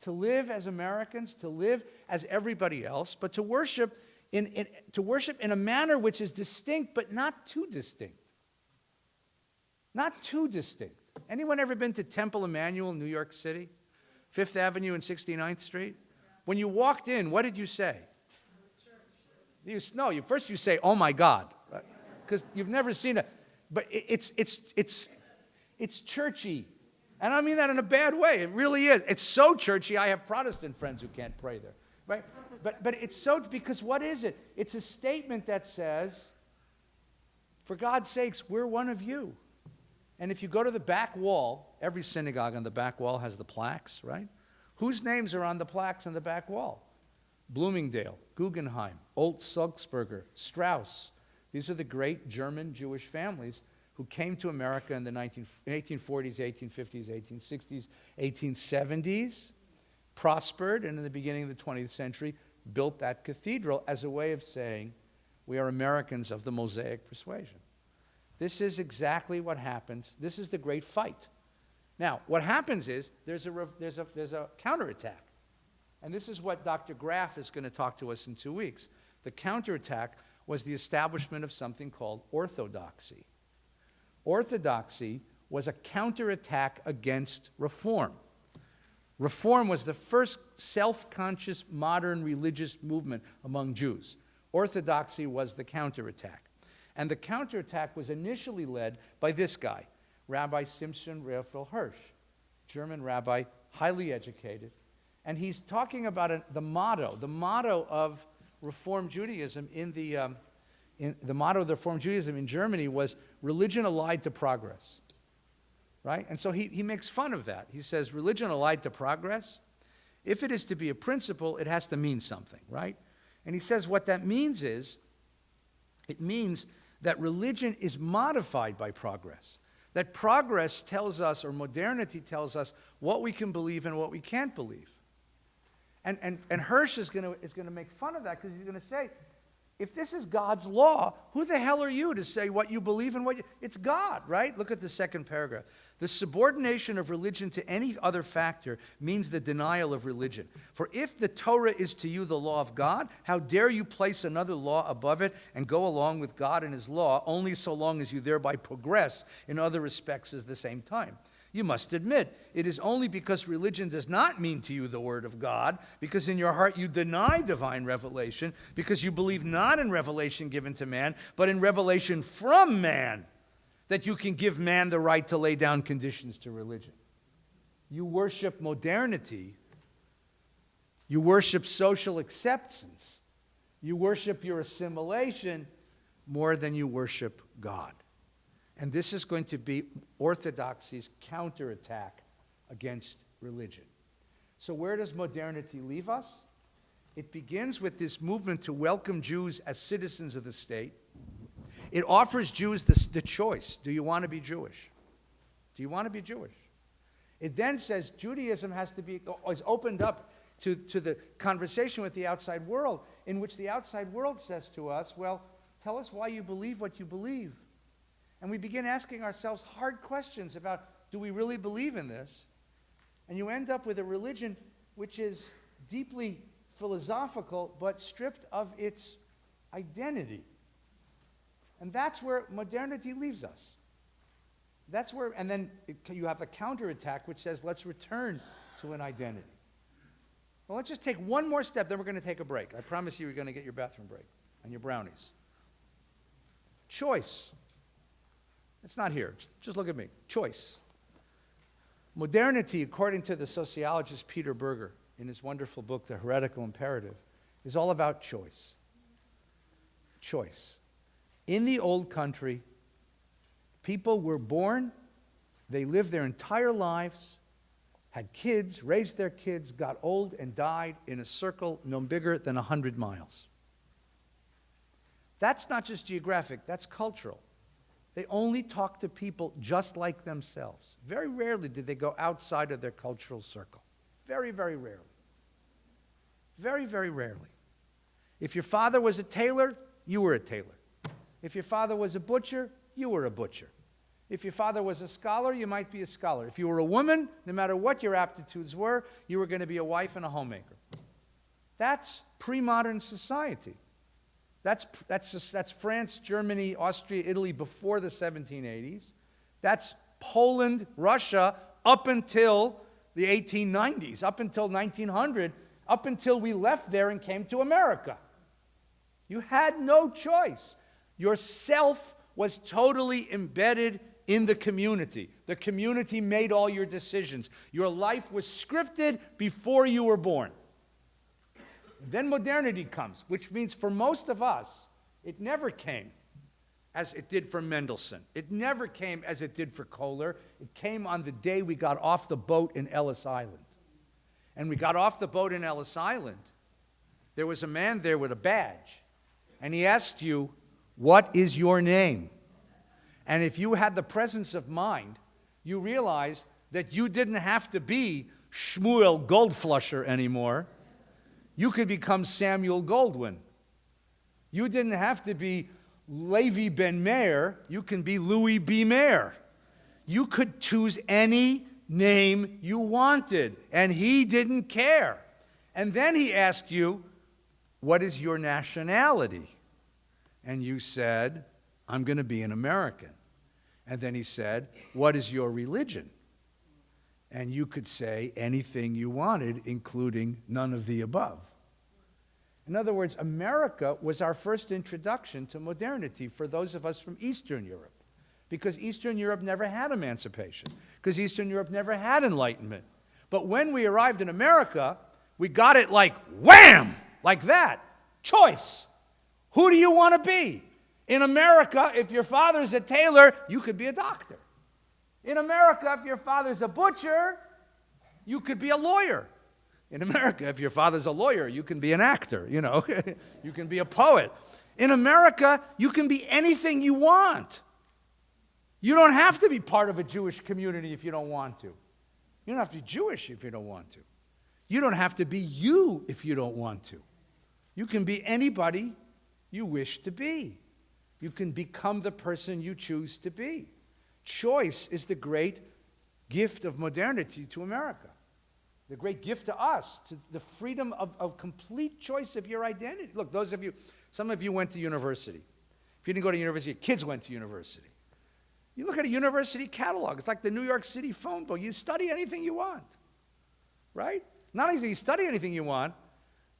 to live as Americans, to live as everybody else, but to worship in a manner which is distinct, but not too distinct. Not too distinct. Anyone ever been to Temple Emmanuel in New York City? 5th Avenue and 69th Street? When you walked in, what did you say? First you say, oh my God, because you've never seen it. But it's churchy. And I mean that in a bad way. It really is. It's so churchy, I have Protestant friends who can't pray there. Right? But it's so, because what is it? It's a statement that says, for God's sakes, we're one of you. And if you go to the back wall, every synagogue on the back wall has the plaques, right? Whose names are on the plaques on the back wall? Bloomingdale, Guggenheim, Olt Sulzberger, Strauss. These are the great German Jewish families who came to America in the 1840s, 1850s, 1860s, 1870s, prospered, and in the beginning of the 20th century, built that cathedral as a way of saying, we are Americans of the Mosaic persuasion. This is exactly what happens. This is the great fight. Now, what happens is there's a counterattack. And this is what Dr. Graff is going to talk to us in 2 weeks. The counterattack was the establishment of something called orthodoxy. Orthodoxy was a counterattack against Reform. Reform was the first self-conscious modern religious movement among Jews. Orthodoxy was the counterattack. And the counterattack was initially led by this guy, Rabbi Simson Raphael Hirsch, German rabbi, highly educated. And he's talking about the motto of Reform Judaism the motto of the Reform Judaism in Germany was religion allied to progress, right? And so he makes fun of that. He says, religion allied to progress, if it is to be a principle, it has to mean something, right? And he says what that means is, it means that religion is modified by progress. That progress tells us, or modernity tells us, what we can believe and what we can't believe. And Hirsch is going to make fun of that because he's going to say, if this is God's law, who the hell are you to say what you believe and what you... It's God, right? Look at the second paragraph. The subordination of religion to any other factor means the denial of religion. For if the Torah is to you the law of God, how dare you place another law above it and go along with God and his law only so long as you thereby progress in other respects at the same time? You must admit, it is only because religion does not mean to you the word of God, because in your heart you deny divine revelation, because you believe not in revelation given to man, but in revelation from man, that you can give man the right to lay down conditions to religion. You worship modernity. You worship social acceptance. You worship your assimilation more than you worship God. And this is going to be orthodoxy's counterattack against religion. So where does modernity leave us? It begins with this movement to welcome Jews as citizens of the state. It offers Jews the choice. Do you want to be Jewish? Do you want to be Jewish? It then says Judaism is opened up to the conversation with the outside world, in which the outside world says to us, well, tell us why you believe what you believe. And we begin asking ourselves hard questions about, do we really believe in this? And you end up with a religion which is deeply philosophical, but stripped of its identity. And that's where modernity leaves us. That's where, and then you have a counterattack which says, let's return to an identity. Well, let's just take one more step, then we're going to take a break. I promise you're going to get your bathroom break and your brownies. Choice. It's not here. Just look at me. Choice. Modernity, according to the sociologist Peter Berger, in his wonderful book, The Heretical Imperative, is all about choice. Choice. In the old country, people were born, they lived their entire lives, had kids, raised their kids, got old, and died in a circle no bigger than 100 miles. That's not just geographic, that's cultural. They only talked to people just like themselves. Very rarely did they go outside of their cultural circle. Very, very rarely. Very, very rarely. If your father was a tailor, you were a tailor. If your father was a butcher, you were a butcher. If your father was a scholar, you might be a scholar. If you were a woman, no matter what your aptitudes were, you were going to be a wife and a homemaker. That's pre-modern society. That's France, Germany, Austria, Italy before the 1780s. That's Poland, Russia, up until the 1890s, up until 1900, up until we left there and came to America. You had no choice. Yourself was totally embedded in the community. The community made all your decisions. Your life was scripted before you were born. Then modernity comes, which means for most of us, it never came as it did for Mendelssohn. It never came as it did for Kohler. It came on the day we got off the boat in Ellis Island. And we got off the boat in Ellis Island. There was a man there with a badge. And he asked you, what is your name? And if you had the presence of mind, you realized that you didn't have to be Shmuel Goldflusher anymore. You could become Samuel Goldwyn. You didn't have to be Levi Ben Meir. You can be Louis B. Mayer. You could choose any name you wanted, and he didn't care. And then he asked you, what is your nationality? And you said, I'm going to be an American. And then he said, what is your religion? And you could say anything you wanted, including none of the above. In other words, America was our first introduction to modernity for those of us from Eastern Europe, because Eastern Europe never had emancipation, because Eastern Europe never had enlightenment. But when we arrived in America, we got it like wham, like that. Choice. Who do you want to be? In America, if your father's a tailor, you could be a doctor. In America, if your father's a butcher, you could be a lawyer. In America, if your father's a lawyer, you can be an actor, you know. You can be a poet. In America, you can be anything you want. You don't have to be part of a Jewish community if you don't want to. You don't have to be Jewish if you don't want to. You don't have to be you if you don't want to. You can be anybody you wish to be. You can become the person you choose to be. Choice is the great gift of modernity to America. The great gift to us, to the freedom of complete choice of your identity. Look, those of you, some of you went to university. If you didn't go to university, your kids went to university. You look at a university catalog, it's like the New York City phone book. You study anything you want, right? Not only do you study anything you want,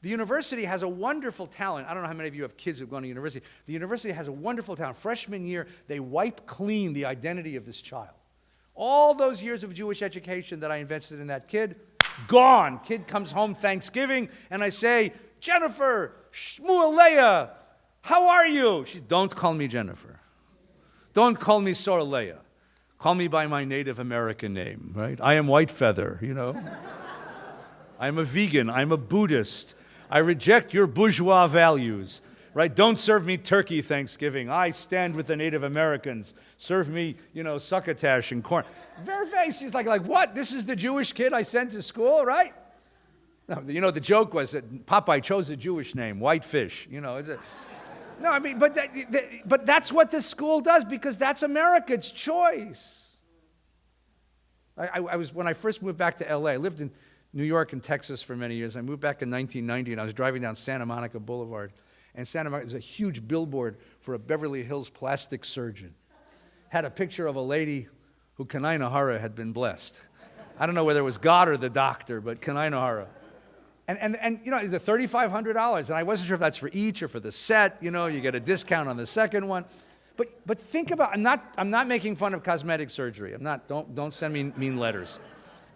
the university has a wonderful talent. I don't know how many of you have kids who've gone to university. The university has a wonderful talent. Freshman year, they wipe clean the identity of this child. All those years of Jewish education that I invested in that kid, gone. Kid comes home Thanksgiving, and I say, Jennifer, Shmueleah, how are you? She, don't call me Jennifer. Don't call me Soraleah. Call me by my Native American name, right? I am Whitefeather, you know. I'm a vegan. I'm a Buddhist. I reject your bourgeois values, right? Don't serve me turkey Thanksgiving. I stand with the Native Americans. Serve me, you know, succotash and corn. Very, she's like, what? This is the Jewish kid I sent to school, right? No, you know, the joke was that Popeye chose a Jewish name, Whitefish, you know. No, I mean, but that's what the school does because that's America. It's choice. When I first moved back to LA, I lived in New York and Texas for many years. I moved back in 1990, and I was driving down Santa Monica Boulevard. And Santa Monica, there's a huge billboard for a Beverly Hills plastic surgeon. Had a picture of a lady who Kanai Nahara had been blessed. I don't know whether it was God or the doctor, but Kanai Nahara. And you know, the $3,500, and I wasn't sure if that's for each or for the set. You know, you get a discount on the second one. But think about, I'm not making fun of cosmetic surgery. I'm not. Don't send me mean letters.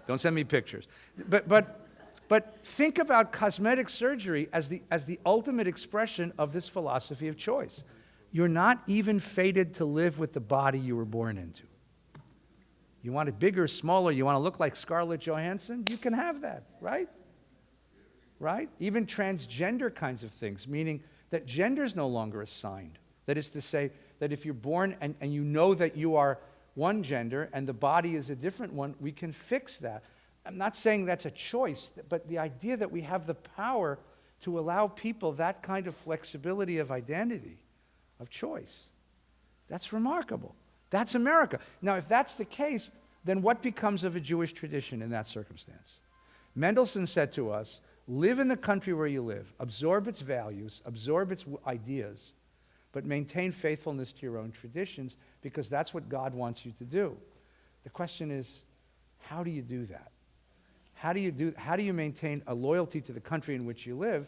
Don't send me pictures. But think about cosmetic surgery as the ultimate expression of this philosophy of choice. You're not even fated to live with the body you were born into. You want it bigger, smaller, you want to look like Scarlett Johansson? You can have that, right? Right? Even transgender kinds of things, meaning that gender is no longer assigned. That is to say that if you're born and you know that you are one gender and the body is a different one, we can fix that. I'm not saying that's a choice, but the idea that we have the power to allow people that kind of flexibility of identity, of choice, that's remarkable. That's America. Now, if that's the case, then what becomes of a Jewish tradition in that circumstance? Mendelssohn said to us, live in the country where you live, absorb its values, absorb its ideas, but maintain faithfulness to your own traditions because that's what God wants you to do. The question is, how do you do that? How do you maintain a loyalty to the country in which you live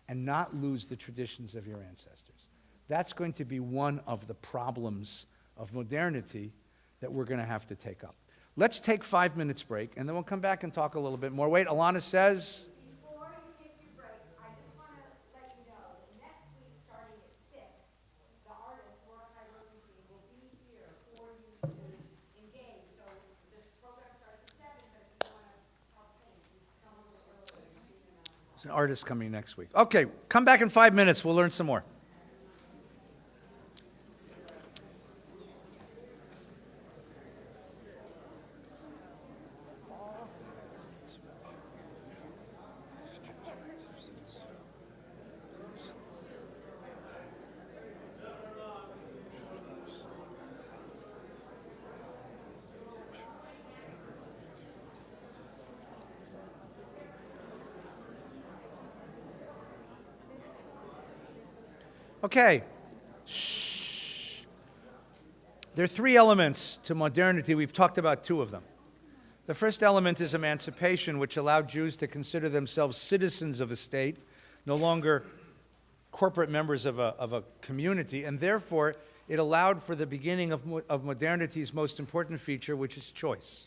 and not lose the traditions of your ancestors? That's going to be one of the problems of modernity that we're going to have to take up. Let's take 5 minutes break, and then we'll come back and talk a little bit more. Wait, Alana says... Before you take your break, I just want to let you know that next week, starting at 6, the artist, Mordechai Rosenstein, will be here for you to engage. So this program starts at 7, but if you want to help paint, you can come a little early. There's an artist coming next week. Okay, come back in 5 minutes. We'll learn some more. Okay. Shh. There are 3 elements to modernity. We've talked about 2 of them. The first element is emancipation, which allowed Jews to consider themselves citizens of a state, no longer corporate members of a community, and therefore it allowed for the beginning of modernity's most important feature, which is choice.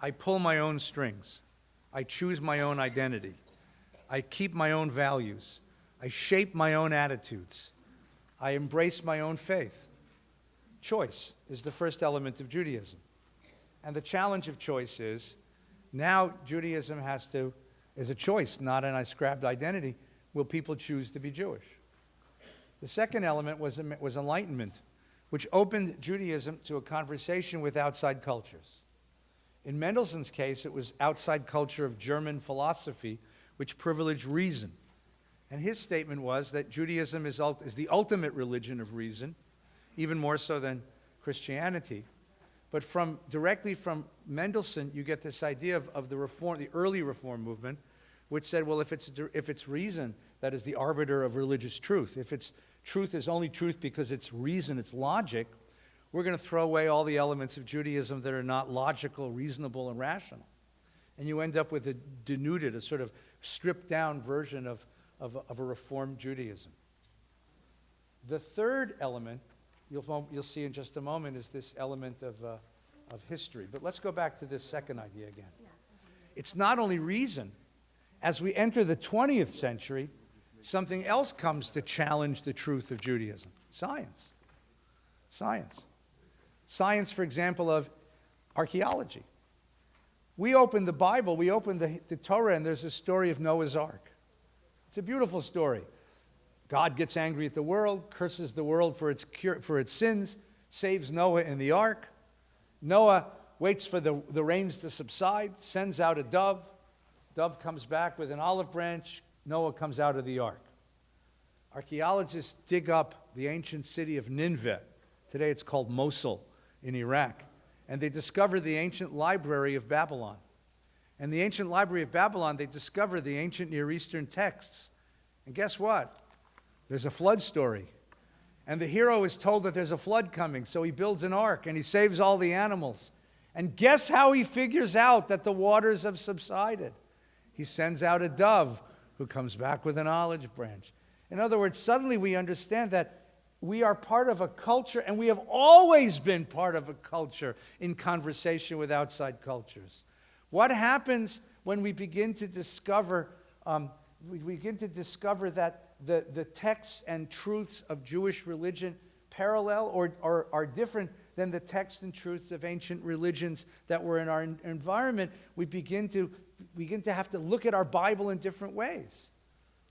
I pull my own strings. I choose my own identity. I keep my own values. I shape my own attitudes. I embrace my own faith. Choice is the first element of Judaism. And the challenge of choice is, now Judaism is a choice, not an ascribed identity. Will people choose to be Jewish? The second element was enlightenment, which opened Judaism to a conversation with outside cultures. In Mendelssohn's case, it was outside culture of German philosophy, which privileged reason. And his statement was that Judaism is the ultimate religion of reason, even more so than Christianity. But directly from Mendelssohn, you get this idea of the early Reform movement, which said, well, if it's reason that is the arbiter of religious truth, if truth is only truth because it's reason, it's logic, we're going to throw away all the elements of Judaism that are not logical, reasonable, and rational. And you end up with a denuded, a sort of stripped-down version of a Reformed Judaism. The third element, you'll see in just a moment, is this element of history. But let's go back to this second idea again. It's not only reason, As we enter the 20th century, something else comes to challenge the truth of Judaism: science. Science. Science, for example, of archaeology. We open the Bible, we open the Torah, and there's a story of Noah's Ark. It's a beautiful story. God gets angry at the world, curses the world for its sins, saves Noah in the ark. Noah waits for the rains to subside, sends out a dove. Dove comes back with an olive branch. Noah comes out of the ark. Archaeologists dig up the ancient city of Nineveh. Today it's called Mosul in Iraq. And they discover the ancient library of Babylon. And the ancient library of Babylon, they discover the ancient Near Eastern texts. And guess what? There's a flood story. And the hero is told that there's a flood coming, so he builds an ark and he saves all the animals. And guess how he figures out that the waters have subsided? He sends out a dove who comes back with an olive branch. In other words, suddenly we understand that we are part of a culture, and we have always been part of a culture in conversation with outside cultures. What happens when we begin to discover, that the texts and truths of Jewish religion parallel or are different than the texts and truths of ancient religions that were in our environment? We begin to have to look at our Bible in different ways.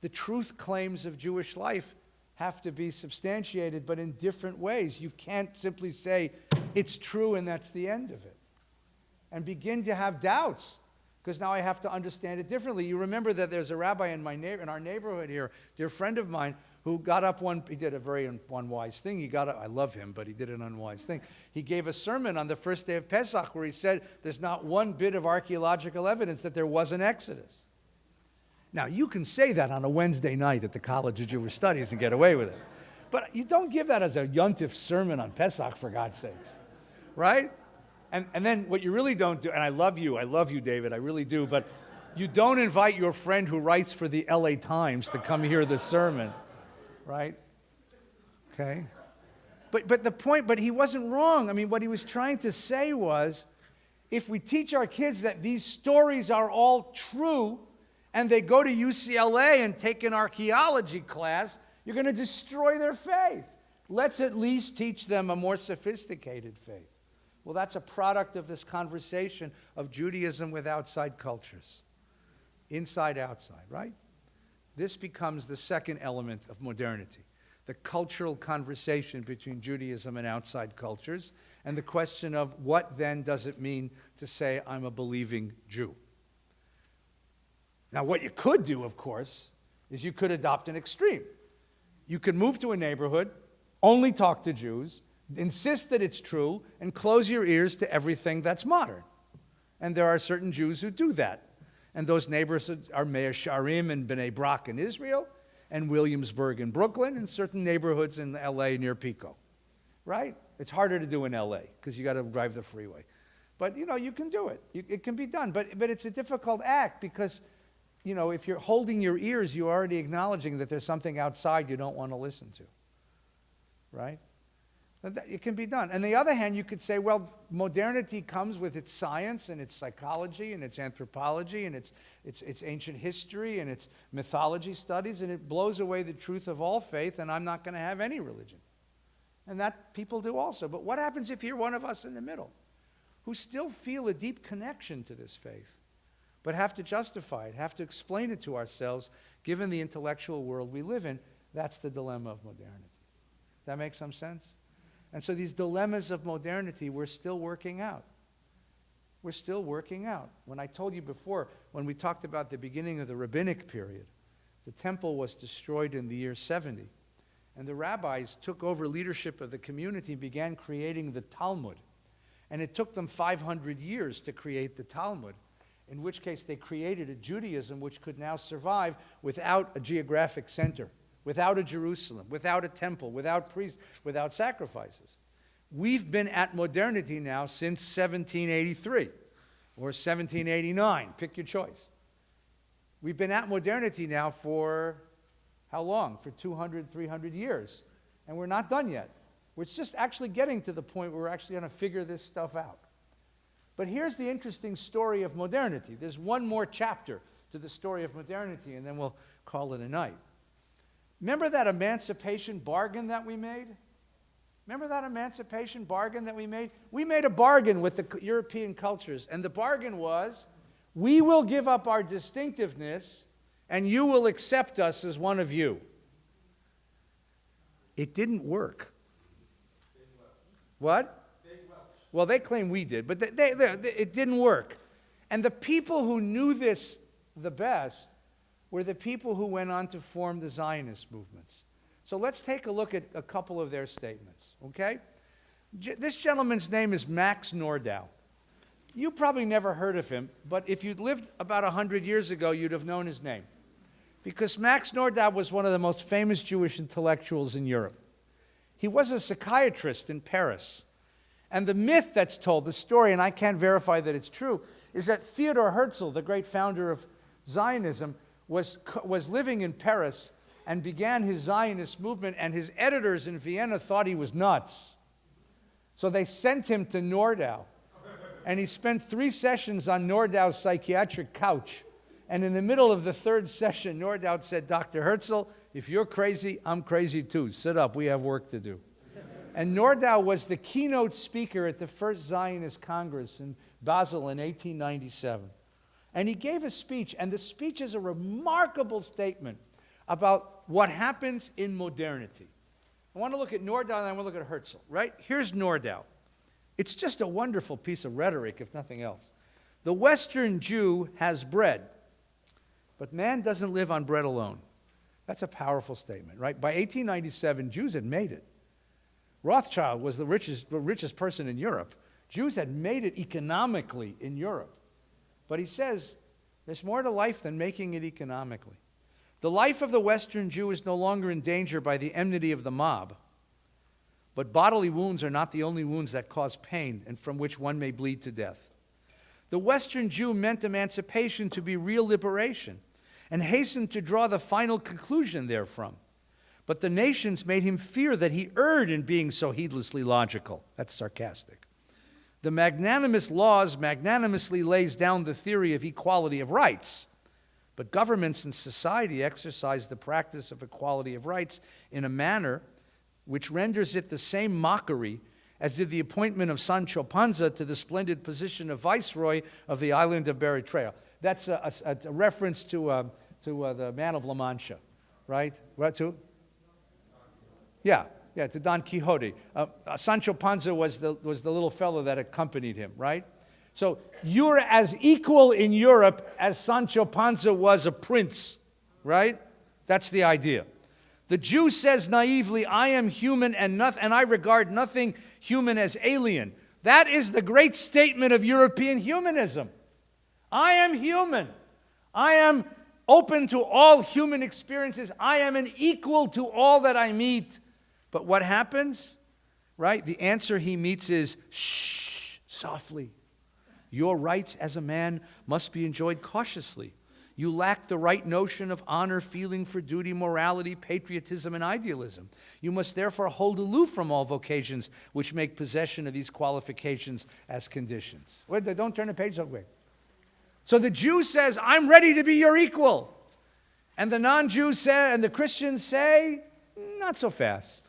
The truth claims of Jewish life have to be substantiated, but in different ways. You can't simply say, it's true and that's the end of it. And begin to have doubts, because now I have to understand it differently. You remember that there's a rabbi in our neighborhood here, dear friend of mine, who got up he did a very unwise thing. I love him, but he did an unwise thing. He gave a sermon on the first day of Pesach where he said there's not one bit of archaeological evidence that there was an Exodus. Now, you can say that on a Wednesday night at the College of Jewish Studies and get away with it. But you don't give that as a yontif sermon on Pesach, for God's sakes. Right? And then what you really don't do, and I love you, David, I really do, but you don't invite your friend who writes for the LA Times to come hear the sermon. Right? Okay? But he wasn't wrong. I mean, what he was trying to say was, if we teach our kids that these stories are all true, and they go to UCLA and take an archaeology class, you're going to destroy their faith. Let's at least teach them a more sophisticated faith. Well, that's a product of this conversation of Judaism with outside cultures. Inside, outside, right? This becomes the second element of modernity, the cultural conversation between Judaism and outside cultures, and the question of what then does it mean to say I'm a believing Jew? Now, what you could do, of course, is you could adopt an extreme. You could move to a neighborhood, only talk to Jews, insist that it's true, and close your ears to everything that's modern. And there are certain Jews who do that. And those neighborhoods are Mea Shearim and Bnei Brak in Israel, and Williamsburg in Brooklyn, and certain neighborhoods in LA near Pico. Right? It's harder to do in LA, because you got to drive the freeway. But, you can do it. It can be done. But it's a difficult act, because if you're holding your ears, you're already acknowledging that there's something outside you don't want to listen to. Right? It can be done. On the other hand, you could say, well, modernity comes with its science and its psychology and its anthropology and its ancient history and its mythology studies, and it blows away the truth of all faith, and I'm not going to have any religion. And that people do also. But what happens if you're one of us in the middle who still feel a deep connection to this faith, but have to justify it, have to explain it to ourselves, given the intellectual world we live in? That's the dilemma of modernity. That makes some sense? And so these dilemmas of modernity, we're still working out. We're still working out. When I told you before, when we talked about the beginning of the rabbinic period, the temple was destroyed in the year 70. And the rabbis took over leadership of the community and began creating the Talmud. And it took them 500 years to create the Talmud, in which case they created a Judaism which could now survive without a geographic center, without a Jerusalem, without a temple, without priests, without sacrifices. We've been at modernity now since 1783 or 1789, pick your choice. We've been at modernity now for how long? For 200, 300 years. And we're not done yet. We're just actually getting to the point where we're actually going to figure this stuff out. But here's the interesting story of modernity. There's one more chapter to the story of modernity, and then we'll call it a night. Remember that emancipation bargain that we made? Remember that emancipation bargain that we made? We made a bargain with the European cultures, and the bargain was, we will give up our distinctiveness, and you will accept us as one of you. It didn't work. What? Well, they claim we did, but it didn't work. And the people who knew this the best were the people who went on to form the Zionist movements. So let's take a look at a couple of their statements, okay? This gentleman's name is Max Nordau. You probably never heard of him, but if you'd lived about 100 years ago, you'd have known his name. Because Max Nordau was one of the most famous Jewish intellectuals in Europe. He was a psychiatrist in Paris. And the myth that's told, the story, and I can't verify that it's true, is that Theodor Herzl, the great founder of Zionism, was living in Paris and began his Zionist movement, and his editors in Vienna thought he was nuts. So they sent him to Nordau. And he spent 3 sessions on Nordau's psychiatric couch. And in the middle of the 3rd session, Nordau said, Dr. Herzl, if you're crazy, I'm crazy too. Sit up, we have work to do. And Nordau was the keynote speaker at the first Zionist Congress in Basel in 1897. And he gave a speech, and the speech is a remarkable statement about what happens in modernity. I want to look at Nordau and I want to look at Herzl, right? Here's Nordau. It's just a wonderful piece of rhetoric, if nothing else. The Western Jew has bread, but man doesn't live on bread alone. That's a powerful statement, right? By 1897, Jews had made it. Rothschild was the richest person in Europe. Jews had made it economically in Europe. But he says, there's more to life than making it economically. The life of the Western Jew is no longer in danger by the enmity of the mob. But bodily wounds are not the only wounds that cause pain and from which one may bleed to death. The Western Jew meant emancipation to be real liberation and hastened to draw the final conclusion therefrom. But the nations made him fear that he erred in being so heedlessly logical. That's sarcastic. The magnanimous laws magnanimously lays down the theory of equality of rights. But governments and society exercise the practice of equality of rights in a manner which renders it the same mockery as did the appointment of Sancho Panza to the splendid position of viceroy of the island of Eritrea. That's a reference to the man of La Mancha, right? What to? Yeah, to Don Quixote. Sancho Panza was the little fellow that accompanied him, right? So you're as equal in Europe as Sancho Panza was a prince, right? That's the idea. The Jew says naively, I am human and I regard nothing human as alien. That is the great statement of European humanism. I am human. I am open to all human experiences. I am an equal to all that I meet. But what happens? Right? The answer he meets is, shh, softly. Your rights as a man must be enjoyed cautiously. You lack the right notion of honor, feeling for duty, morality, patriotism, and idealism. You must therefore hold aloof from all vocations which make possession of these qualifications as conditions. Wait, don't turn the page so quick. So the Jew says, I'm ready to be your equal. And the non-Jew say, and the Christians say, not so fast.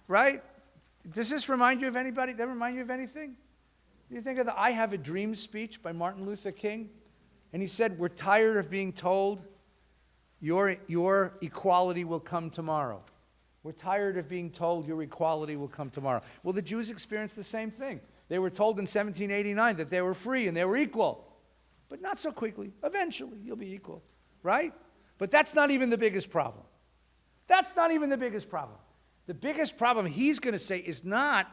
Right? Does this remind you of anybody? Does that remind you of anything? Do you think of the I Have a Dream speech by Martin Luther King? And he said, we're tired of being told your equality will come tomorrow. We're tired of being told your equality will come tomorrow. Well, the Jews experienced the same thing. They were told in 1789 that they were free and they were equal. But not so quickly. Eventually, you'll be equal. Right? But that's not even the biggest problem. That's not even the biggest problem. The biggest problem he's going to say is not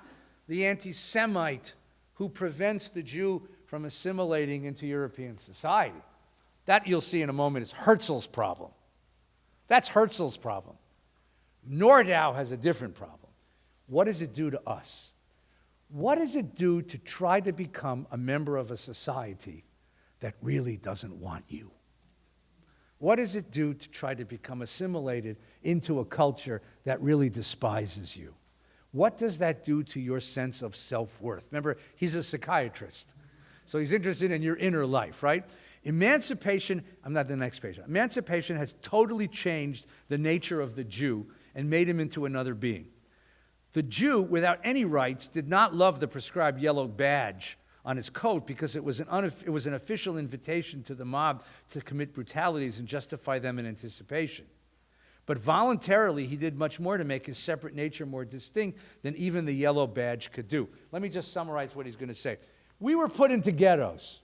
the anti-Semite who prevents the Jew from assimilating into European society. That, you'll see in a moment, is Herzl's problem. That's Herzl's problem. Nordau has a different problem. What does it do to us? What does it do to try to become a member of a society that really doesn't want you? What does it do to try to become assimilated into a culture that really despises you? What does that do to your sense of self-worth? Remember, he's a psychiatrist, so he's interested in your inner life, right? Emancipation, I'm not the next page. Emancipation has totally changed the nature of the Jew and made him into another being. The Jew, without any rights, did not love the prescribed yellow badge on his coat because it was an official invitation to the mob to commit brutalities and justify them in anticipation. But voluntarily, he did much more to make his separate nature more distinct than even the yellow badge could do. Let me just summarize what he's going to say. We were put into ghettos.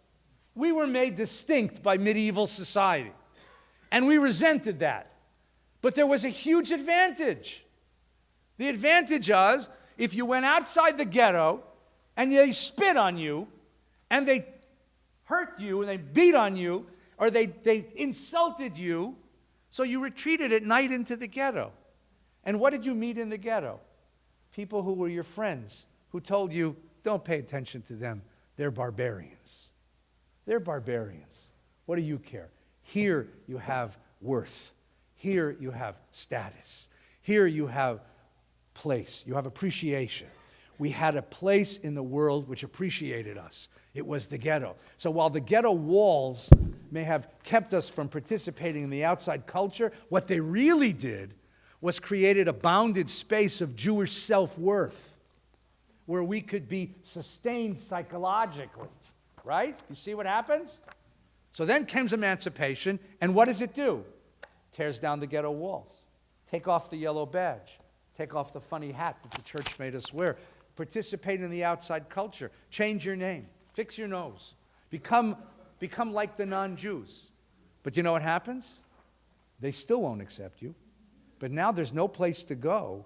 We were made distinct by medieval society. And we resented that. But there was a huge advantage. The advantage was, if you went outside the ghetto and they spit on you and they hurt you and they beat on you or they insulted you, so you retreated at night into the ghetto. And what did you meet in the ghetto? People who were your friends, who told you, don't pay attention to them. They're barbarians. They're barbarians. What do you care? Here you have worth. Here you have status. Here you have place. You have appreciation. We had a place in the world which appreciated us. It was the ghetto. So while the ghetto walls may have kept us from participating in the outside culture, what they really did was created a bounded space of Jewish self-worth where we could be sustained psychologically, right? You see what happens? So then comes emancipation, and what does it do? Tears down the ghetto walls. Take off the yellow badge. Take off the funny hat that the church made us wear. Participate in the outside culture. Change your name. Fix your nose. Become like the non-Jews. But you know what happens? They still won't accept you. But now there's no place to go.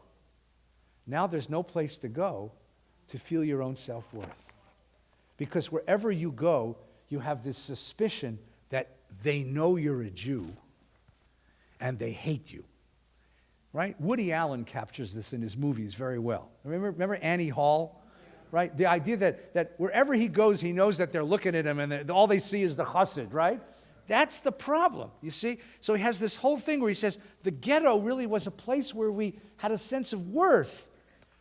Now there's no place to go to feel your own self-worth. Because wherever you go, you have this suspicion that they know you're a Jew and they hate you. Right? Woody Allen captures this in his movies very well. Remember Annie Hall? Right? The idea that wherever he goes, he knows that they're looking at him and all they see is the chassid, right? That's the problem, you see? So he has this whole thing where he says the ghetto really was a place where we had a sense of worth,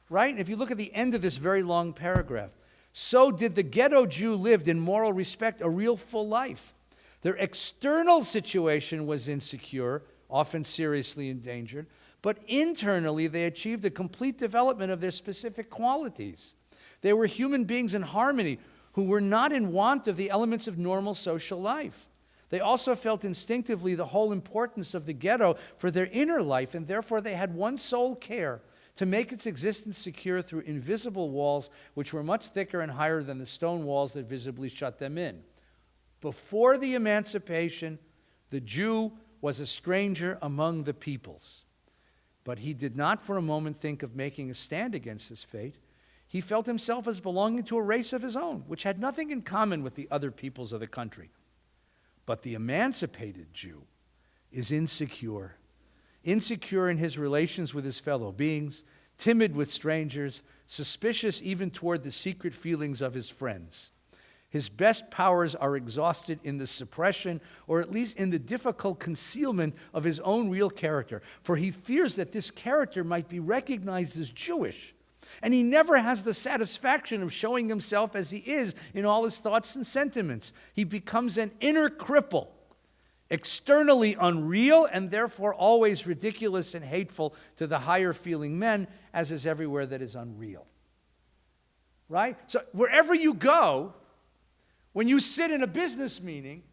right? If you look at the end of this very long paragraph, so did the ghetto Jew lived in moral respect a real full life. Their external situation was insecure, often seriously endangered, but internally they achieved a complete development of their specific qualities. They were human beings in harmony who were not in want of the elements of normal social life. They also felt instinctively the whole importance of the ghetto for their inner life, and therefore they had one sole care, to make its existence secure through invisible walls which were much thicker and higher than the stone walls that visibly shut them in. Before the emancipation, the Jew was a stranger among the peoples. But he did not for a moment think of making a stand against his fate. He felt himself as belonging to a race of his own, which had nothing in common with the other peoples of the country. But the emancipated Jew is insecure. Insecure in his relations with his fellow beings, timid with strangers, suspicious even toward the secret feelings of his friends. His best powers are exhausted in the suppression, or at least in the difficult concealment of his own real character, for he fears that this character might be recognized as Jewish. And he never has the satisfaction of showing himself as he is in all his thoughts and sentiments. He becomes an inner cripple, externally unreal and therefore always ridiculous and hateful to the higher feeling men, as is everywhere that is unreal. Right? So wherever you go, when you sit in a business meeting,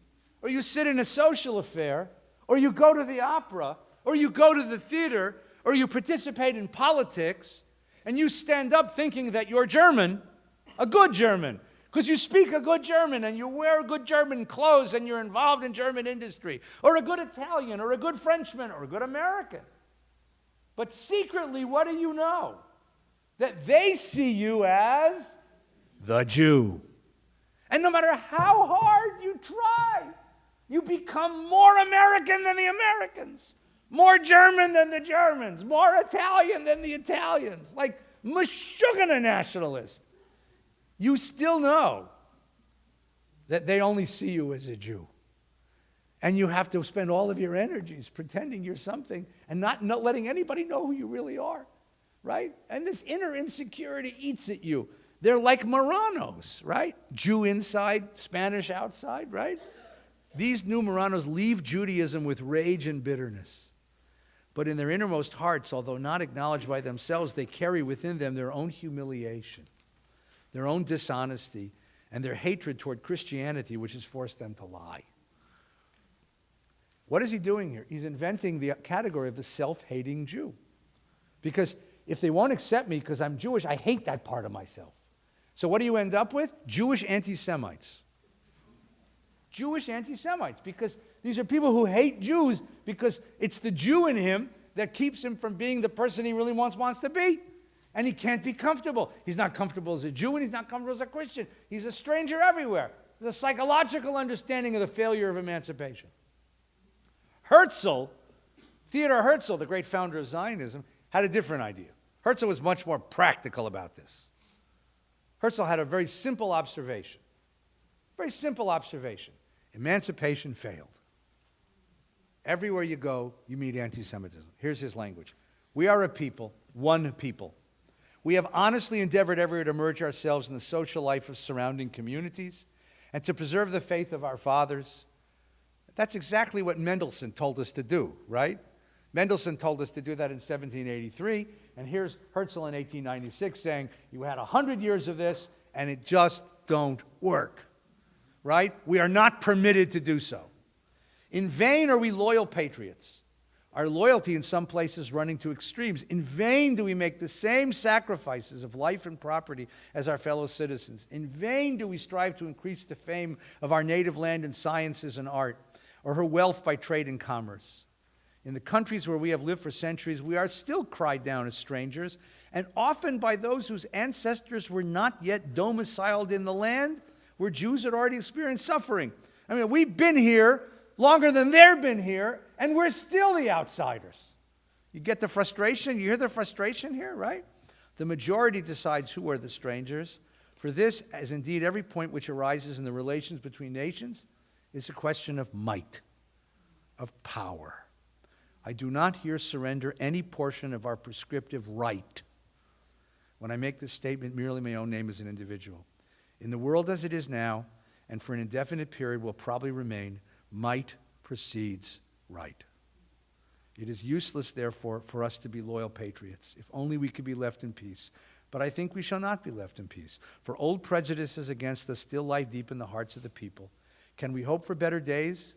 or you sit in a social affair, or you go to the opera, or you go to the theater, or you participate in politics, and you stand up thinking that you're German, a good German, because you speak a good German, and you wear good German clothes, and you're involved in German industry, or a good Italian, or a good Frenchman, or a good American. But secretly, what do you know? That they see you as the Jew. And no matter how hard you try, you become more American than the Americans, more German than the Germans, more Italian than the Italians, like Meshuggah nationalist. You still know that they only see you as a Jew. And you have to spend all of your energies pretending you're something and not letting anybody know who you really are, right? And this inner insecurity eats at you. They're like Marranos, right? Jew inside, Spanish outside, right? These numeranos leave Judaism with rage and bitterness. But in their innermost hearts, although not acknowledged by themselves, they carry within them their own humiliation, their own dishonesty, and their hatred toward Christianity, which has forced them to lie. What is he doing here? He's inventing the category of the self-hating Jew. Because if they won't accept me because I'm Jewish, I hate that part of myself. So what do you end up with? Jewish anti-Semites. Jewish anti-Semites, because these are people who hate Jews because it's the Jew in him that keeps him from being the person he really wants to be. And he can't be comfortable. He's not comfortable as a Jew, and he's not comfortable as a Christian. He's a stranger everywhere. There's a psychological understanding of the failure of emancipation. Herzl, Theodor Herzl, the great founder of Zionism, had a different idea. Herzl was much more practical about this. Herzl had a very simple observation. Very simple observation. Emancipation failed. Everywhere you go, you meet anti-Semitism. Here's his language. We are a people, one people. We have honestly endeavored everywhere to merge ourselves in the social life of surrounding communities and to preserve the faith of our fathers. That's exactly what Mendelssohn told us to do, right? Mendelssohn told us to do that in 1783, and here's Herzl in 1896 saying, you had 100 years of this, and it just don't work, right? We are not permitted to do so. In vain are we loyal patriots, our loyalty in some places running to extremes. In vain do we make the same sacrifices of life and property as our fellow citizens. In vain do we strive to increase the fame of our native land in sciences and art, or her wealth by trade and commerce. In the countries where we have lived for centuries, we are still cried down as strangers, and often by those whose ancestors were not yet domiciled in the land where Jews had already experienced suffering. I mean, we've been here longer than they've been here, and we're still the outsiders. You get the frustration? You hear the frustration here, right? The majority decides who are the strangers. For this, as indeed every point which arises in the relations between nations, is a question of might, of power. I do not here surrender any portion of our prescriptive right when I make this statement merely my own name as an individual. In the world as it is now, and for an indefinite period will probably remain, might precedes right. It is useless, therefore, for us to be loyal patriots, if only we could be left in peace. But I think we shall not be left in peace, for old prejudices against us still lie deep in the hearts of the people. Can we hope for better days?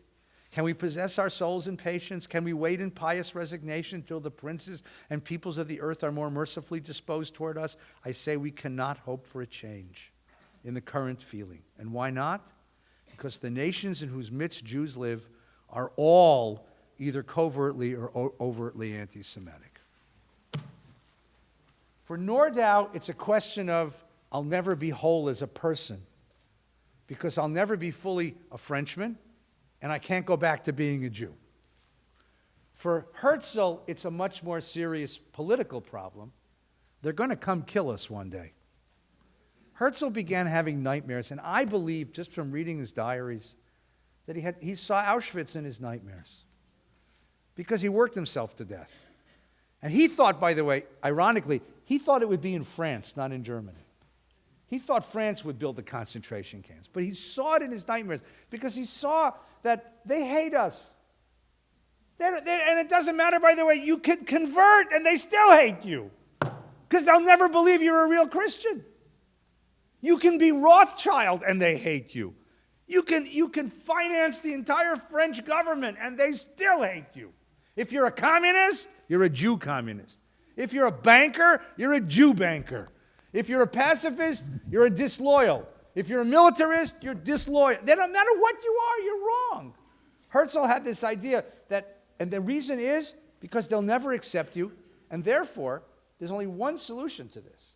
Can we possess our souls in patience? Can we wait in pious resignation till the princes and peoples of the earth are more mercifully disposed toward us? I say we cannot hope for a change in the current feeling. And why not? Because the nations in whose midst Jews live are all either covertly or overtly anti-Semitic. For Nordau, it's a question of, I'll never be whole as a person, because I'll never be fully a Frenchman, and I can't go back to being a Jew. For Herzl, it's a much more serious political problem. They're going to come kill us one day. Herzl began having nightmares, and I believe, just from reading his diaries, that he saw Auschwitz in his nightmares because he worked himself to death. And he thought, by the way, ironically, he thought it would be in France, not in Germany. He thought France would build the concentration camps, but he saw it in his nightmares because he saw that they hate us. And it doesn't matter, by the way, you can convert and they still hate you because they'll never believe you're a real Christian. You can be Rothschild and they hate you. You can finance the entire French government and they still hate you. If you're a communist, you're a Jew communist. If you're a banker, you're a Jew banker. If you're a pacifist, you're a disloyal. If you're a militarist, you're disloyal. They don't matter what you are, you're wrong. Herzl had this idea that, and the reason is because they'll never accept you, and therefore, there's only one solution to this.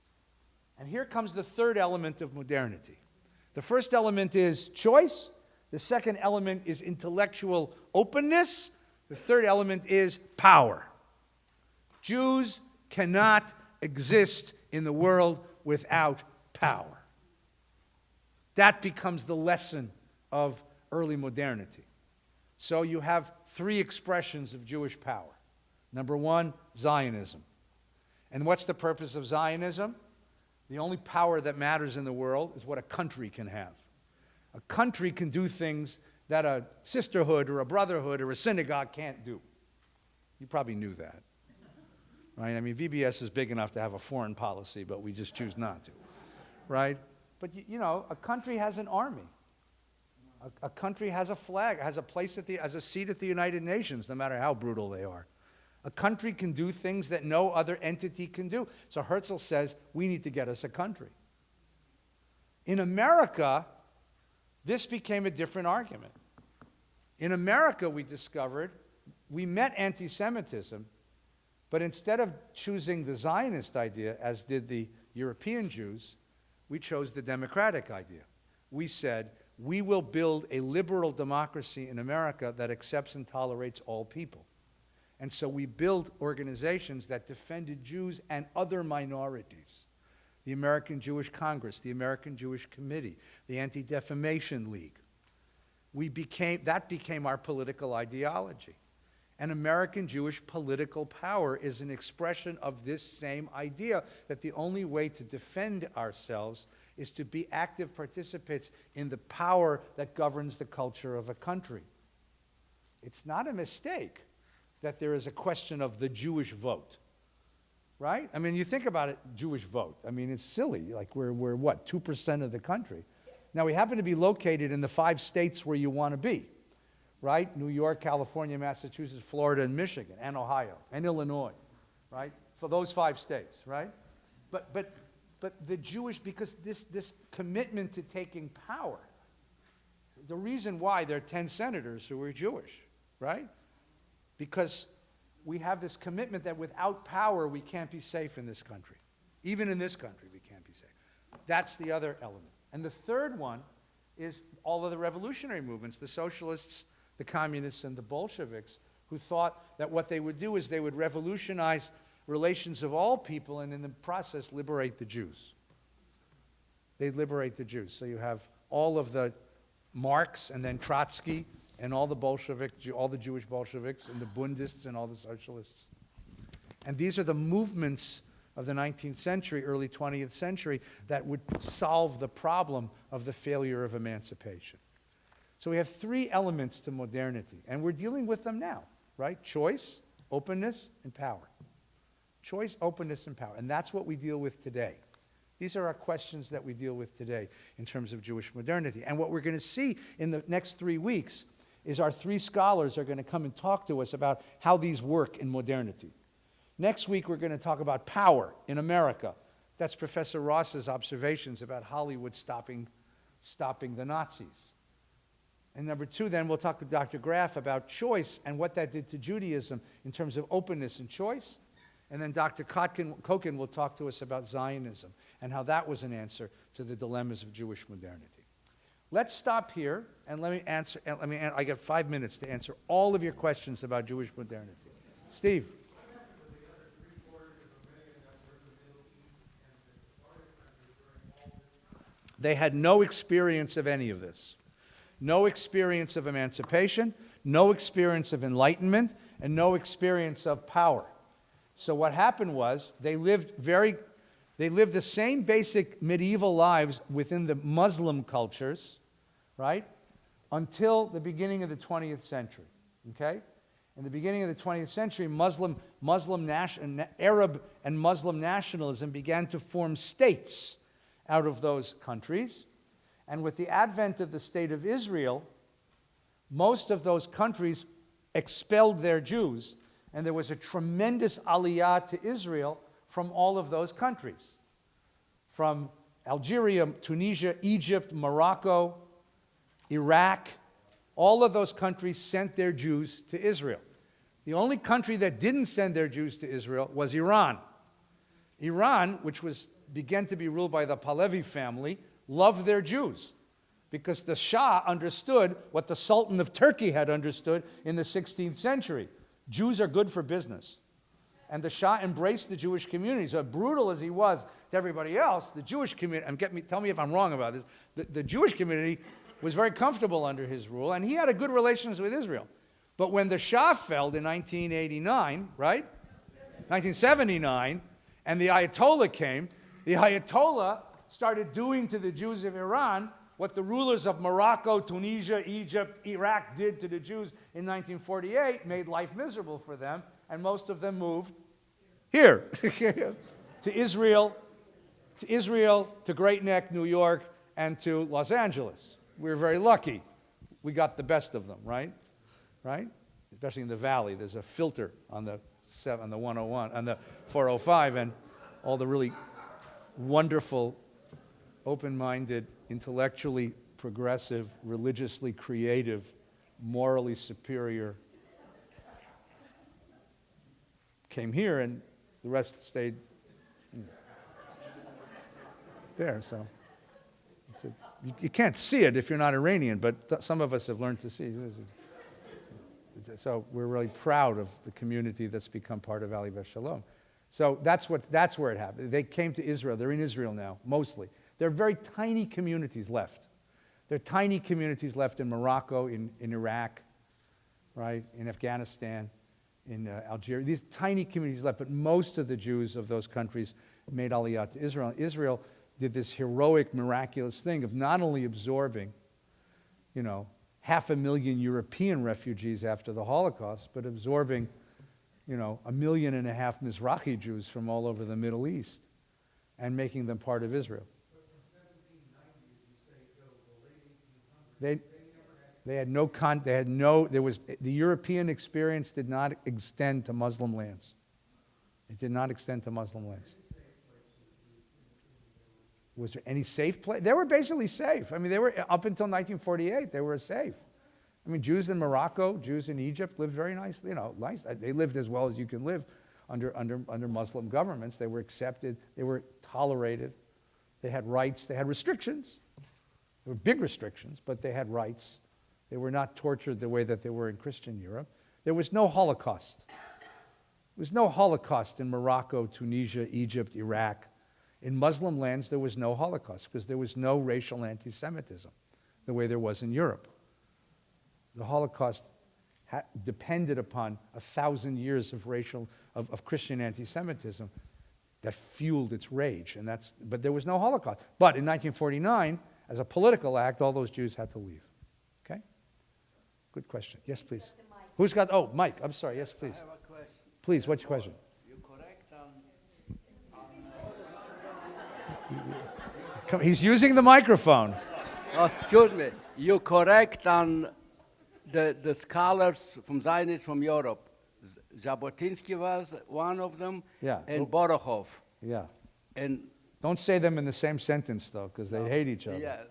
And here comes the third element of modernity. The first element is choice. The second element is intellectual openness. The third element is power. Jews cannot exist in the world without power. That becomes the lesson of early modernity. So you have three expressions of Jewish power. Number one, Zionism. And what's the purpose of Zionism? The only power that matters in the world is what a country can have. A country can do things that a sisterhood or a brotherhood or a synagogue can't do. You probably knew that, right? I mean, VBS is big enough to have a foreign policy, but we just choose not to, right? But, you know, a country has an army. A country has a flag, has a place has a seat at the United Nations, no matter how brutal they are. A country can do things that no other entity can do. So Herzl says, we need to get us a country. In America, this became a different argument. In America, we discovered, we met anti-Semitism, but instead of choosing the Zionist idea, as did the European Jews, we chose the democratic idea. We said, we will build a liberal democracy in America that accepts and tolerates all people. And so we built organizations that defended Jews and other minorities. The American Jewish Congress, the American Jewish Committee, the Anti-Defamation League. That became our political ideology. And American Jewish political power is an expression of this same idea, that the only way to defend ourselves is to be active participants in the power that governs the culture of a country. It's not a mistake that there is a question of the Jewish vote, right? I mean, you think about it, Jewish vote. I mean, it's silly. Like, we're what, 2% of the country? Now, we happen to be located in the 5 states where you want to be, right? New York, California, Massachusetts, Florida, and Michigan, and Ohio, and Illinois, right? For those 5 states, right? But the Jewish, because this commitment to taking power, the reason why there are 10 senators who are Jewish, right? Because we have this commitment that without power, we can't be safe in this country. Even in this country, we can't be safe. That's the other element. And the third one is all of the revolutionary movements, the socialists, the communists, and the Bolsheviks, who thought that what they would do is they would revolutionize relations of all people and in the process liberate the Jews. They'd liberate the Jews. So you have all of the Marx and then Trotsky and all the all the Jewish Bolsheviks and the Bundists and all the socialists. And these are the movements of the 19th century, early 20th century, that would solve the problem of the failure of emancipation. So we have 3 elements to modernity, and we're dealing with them now, right? Choice, openness, and power. Choice, openness, and power. And that's what we deal with today. These are our questions that we deal with today in terms of Jewish modernity. And what we're going to see in the next 3 weeks is our 3 scholars are going to come and talk to us about how these work in modernity. Next week, we're going to talk about power in America. That's Professor Ross's observations about Hollywood stopping the Nazis. And number 2, then we'll talk with Dr. Graff about choice and what that did to Judaism in terms of openness and choice. And then Dr. Koken will talk to us about Zionism and how that was an answer to the dilemmas of Jewish modernity. Let's stop here, and let me answer. I got 5 minutes to answer all of your questions about Jewish modernity. Steve. They had no experience of any of this. No experience of emancipation, no experience of enlightenment, and no experience of power. So what happened was they lived the same basic medieval lives within the Muslim cultures, right, until the beginning of the 20th century, okay? In the beginning of the 20th century, Arab and Muslim nationalism began to form states out of those countries. And with the advent of the State of Israel, most of those countries expelled their Jews, and there was a tremendous aliyah to Israel from all of those countries. From Algeria, Tunisia, Egypt, Morocco, Iraq, all of those countries sent their Jews to Israel. The only country that didn't send their Jews to Israel was Iran. Iran, which began to be ruled by the Pahlavi family, loved their Jews because the Shah understood what the Sultan of Turkey had understood in the 16th century. Jews are good for business. And the Shah embraced the Jewish community. So brutal as he was to everybody else, the Jewish community, tell me if I'm wrong about this, the Jewish community was very comfortable under his rule, and he had a good relations with Israel. But when the Shah fell in 1989, right? 1979, and the Ayatollah came, the Ayatollah started doing to the Jews of Iran what the rulers of Morocco, Tunisia, Egypt, Iraq did to the Jews in 1948 made life miserable for them, and most of them moved here to Israel, to Great Neck, New York, and to Los Angeles. We were very lucky. We got the best of them, right? Right? Especially in the valley, there's a filter on the 101, on the 405, and all the really wonderful, open-minded, intellectually progressive, religiously creative, morally superior came here, and the rest stayed there. So you can't see it if you're not Iranian, but some of us have learned to see. So we're really proud of the community that's become part of Valley Beth Shalom. So that's where it happened. They came to Israel. They're in Israel now, mostly. There are very tiny communities left. There are tiny communities left in Morocco, in Iraq, right, in Afghanistan, in Algeria. These tiny communities left, but most of the Jews of those countries made Aliyah to Israel. And Israel did this heroic, miraculous thing of not only absorbing, 500,000 European refugees after the Holocaust, but absorbing, 1.5 million Mizrahi Jews from all over the Middle East and making them part of Israel. The European experience did not extend to Muslim lands. It did not extend to Muslim lands. Was there any safe place? They were basically safe. I mean, they were, up until 1948, they were safe. I mean, Jews in Morocco, Jews in Egypt lived very nicely, nice. They lived as well as you can live under Muslim governments. They were accepted, they were tolerated, they had rights, they had restrictions. There were big restrictions, but they had rights. They were not tortured the way that they were in Christian Europe. There was no Holocaust. There was no Holocaust in Morocco, Tunisia, Egypt, Iraq. In Muslim lands, there was no Holocaust because there was no racial anti-Semitism the way there was in Europe. The Holocaust depended upon 1,000 years of Christian anti-Semitism that fueled its rage, but there was no Holocaust. But in 1949, as a political act, all those Jews had to leave. Okay? Good question. Yes, please. Who's got, Mike, I'm sorry. Yes, please. I have a question. Please, what's your question? You're correct on Come, he's using the microphone. excuse me, you're correct on the scholars from Zionists from Europe. Jabotinsky was one of them, Yeah. and Borokhov. Yeah. And Don't say them in the same sentence, though, because they hate each other. yeah,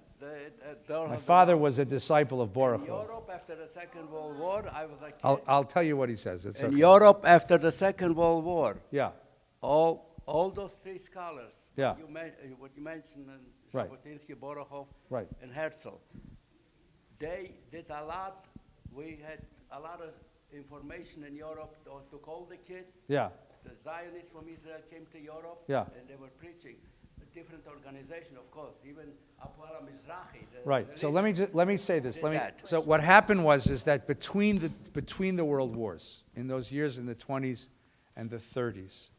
My father was a disciple of in Borokhov. Europe after the Second World War, I was a kid. I'll tell you what he says. It's In okay. Europe after the Second World War, Yeah. all those three scholars, Yeah. what you mentioned, Right. Jabotinsky, Borokhov, Right. and Herzl, they did a lot. We had a lot of information in Europe to call the kids. Yeah. The Zionists from Israel came to Europe, Yeah. and they were preaching. A different organization, of course, even Apoel Mizrahi. Right. So let me say this. Did that. So what happened is that between the world wars, in those years in the 20s and the 30s,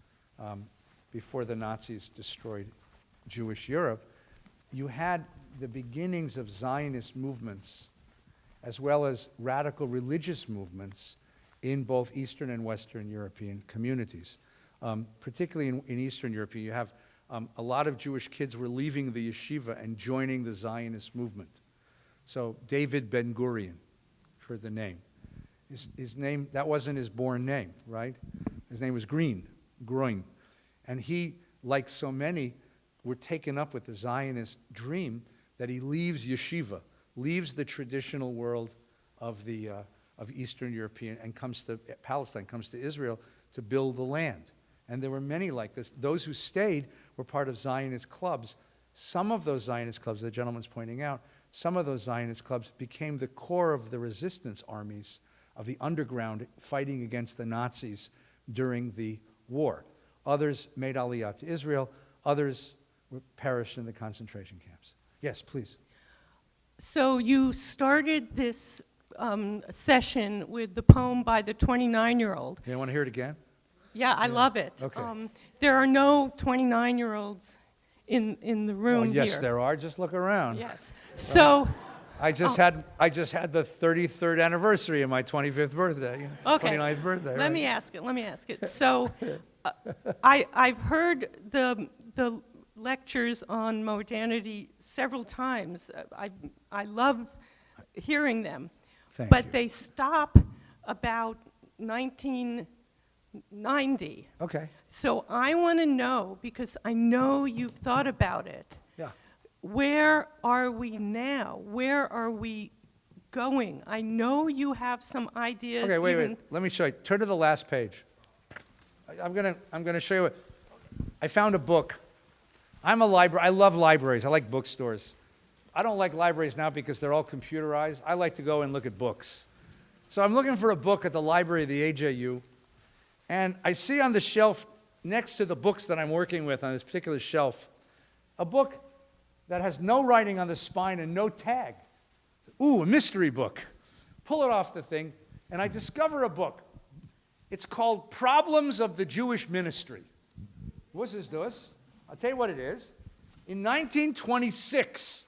before the Nazis destroyed Jewish Europe, you had the beginnings of Zionist movements as well as radical religious movements in both Eastern and Western European communities. Particularly in Eastern Europe, you have a lot of Jewish kids were leaving the yeshiva and joining the Zionist movement. So David Ben-Gurion, for the name. His name, that wasn't his born name, right? His name was Groin. And he, like so many, were taken up with the Zionist dream that he leaves yeshiva, leaves the traditional world of Eastern European and comes to Palestine, comes to Israel to build the land. And there were many like this. Those who stayed were part of Zionist clubs. Some of those Zionist clubs, the gentleman's pointing out, some of those Zionist clubs became the core of the resistance armies of the underground fighting against the Nazis during the war. Others made Aliyah to Israel. Others perished in the concentration camps. Yes, please. So you started this session with the poem by the 29-year-old. You want to hear it again? Yeah, I love it. Okay. There are no 29-year-olds in the Oh, room here. yes, there are. Just look around. Yes. So, I just had the 33rd anniversary of my 25th birthday. okay. 29th birthday. Let right? me ask it. So, I've heard the lectures on modernity several times. I love hearing them. Thank But you. they stop about 1990. Okay. So I want to know, because I know you've thought about it, Yeah. where are we now? Where are we going? I know you have some ideas. Okay, wait. even- Let me show you. Turn to the last page. I'm gonna show you. I found a book. I'm a library. I love libraries. I like bookstores. I don't like libraries now because they're all computerized. I like to go and look at books. So I'm looking for a book at the library of the AJU, and I see on the shelf next to the books that I'm working with on this particular shelf, a book that has no writing on the spine and no tag. Ooh, a mystery book. Pull it off the thing, and I discover a book. It's called Problems of the Jewish Ministry. Was ist das? I'll tell you what it is. In 1926,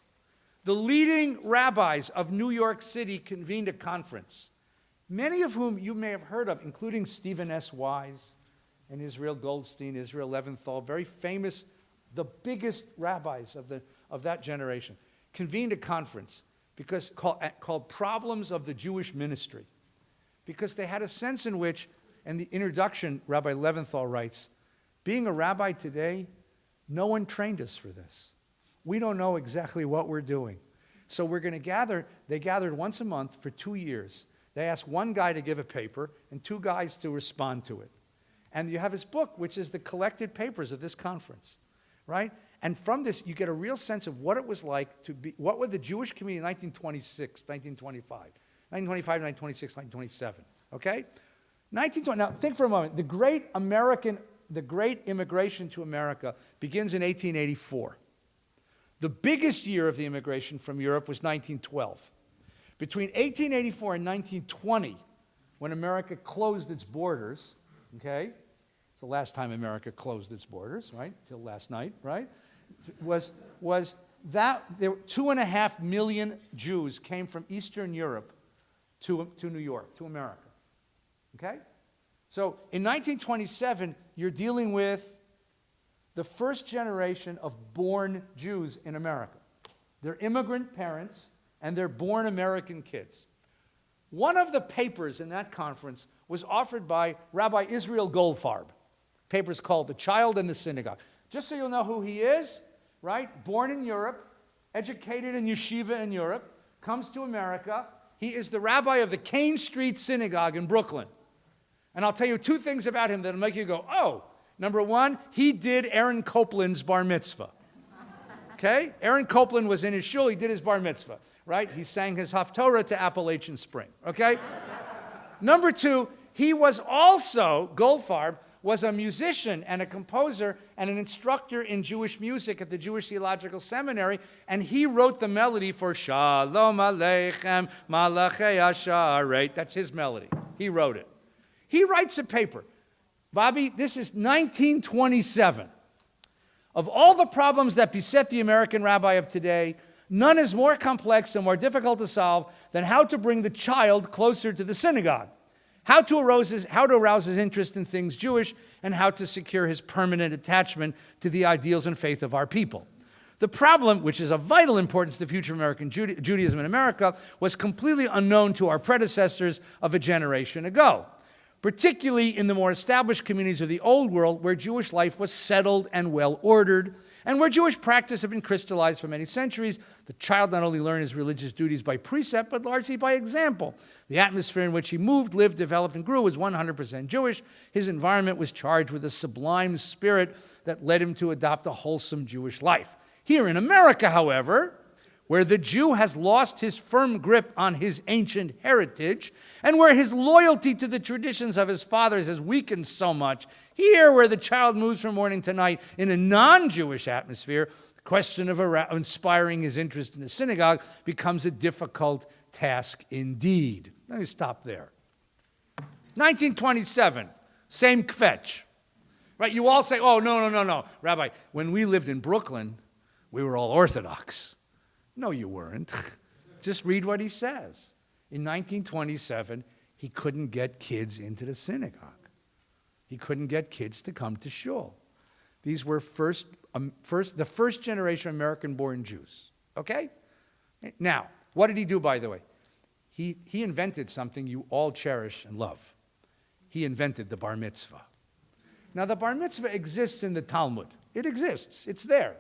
the leading rabbis of New York City convened a conference, many of whom you may have heard of, including Stephen S. Wise and Israel Goldstein, Israel Leventhal, very famous, the biggest rabbis of that generation, convened a conference called Problems of the Jewish Ministry, because they had a sense in which, and the introduction, Rabbi Leventhal writes, being a rabbi today, no one trained us for this. We don't know exactly what we're doing. So we're going to gather. They gathered once a month for 2 years. They asked one guy to give a paper and 2 guys to respond to it. And you have his book, which is the collected papers of this conference, right? And from this, you get a real sense of what it was like to be, what were the Jewish community in 1926, 1925, 1926, 1927, okay? 1920, now think for a moment. The great immigration to America begins in 1884. The biggest year of the immigration from Europe was 1912. Between 1884 and 1920, when America closed its borders, okay? It's the last time America closed its borders, right? Till last night, right? Was that there 2.5 million Jews came from Eastern Europe to New York, to America. Okay? So in 1927, you're dealing with the first generation of born Jews in America. They're immigrant parents, and they're born American kids. One of the papers in that conference was offered by Rabbi Israel Goldfarb. Paper's called The Child in the Synagogue. Just so you'll know who he is, right? Born in Europe, educated in yeshiva in Europe, comes to America. He is the rabbi of the Kane Street Synagogue in Brooklyn. And I'll tell you 2 things about him that'll make you go, oh. Number 1, he did Aaron Copland's bar mitzvah. Okay? Aaron Copland was in his shul, he did his bar mitzvah, right? He sang his Haftorah to Appalachian Spring, okay? Number 2, he was also, Goldfarb, was a musician and a composer and an instructor in Jewish music at the Jewish Theological Seminary, and he wrote the melody for Shalom Aleichem Malachei Asharet. That's his melody. He wrote it. He writes a paper. Bobby, this is 1927. Of all the problems that beset the American rabbi of today, none is more complex and more difficult to solve than how to bring the child closer to the synagogue, how to arouse his interest in things Jewish, and how to secure his permanent attachment to the ideals and faith of our people. The problem, which is of vital importance to the future of American Judaism in America, was completely unknown to our predecessors of a generation ago, particularly in the more established communities of the Old World, where Jewish life was settled and well-ordered, and where Jewish practice had been crystallized for many centuries. The child not only learned his religious duties by precept, but largely by example. The atmosphere in which he moved, lived, developed, and grew was 100% Jewish. His environment was charged with a sublime spirit that led him to adopt a wholesome Jewish life. Here in America, however, where the Jew has lost his firm grip on his ancient heritage, and where his loyalty to the traditions of his fathers has weakened so much, here where the child moves from morning to night in a non-Jewish atmosphere, the question of inspiring his interest in the synagogue becomes a difficult task indeed. Let me stop there. 1927, same kvetch. Right? You all say, oh, no. Rabbi, when we lived in Brooklyn, we were all Orthodox. No, you weren't. Just read what he says. In 1927, he couldn't get kids into the synagogue. He couldn't get kids to come to shul. These were the first generation American-born Jews. Okay? Now, what did he do, by the way? He invented something you all cherish and love. He invented the bar mitzvah. Now, the bar mitzvah exists in the Talmud. It exists. It's there.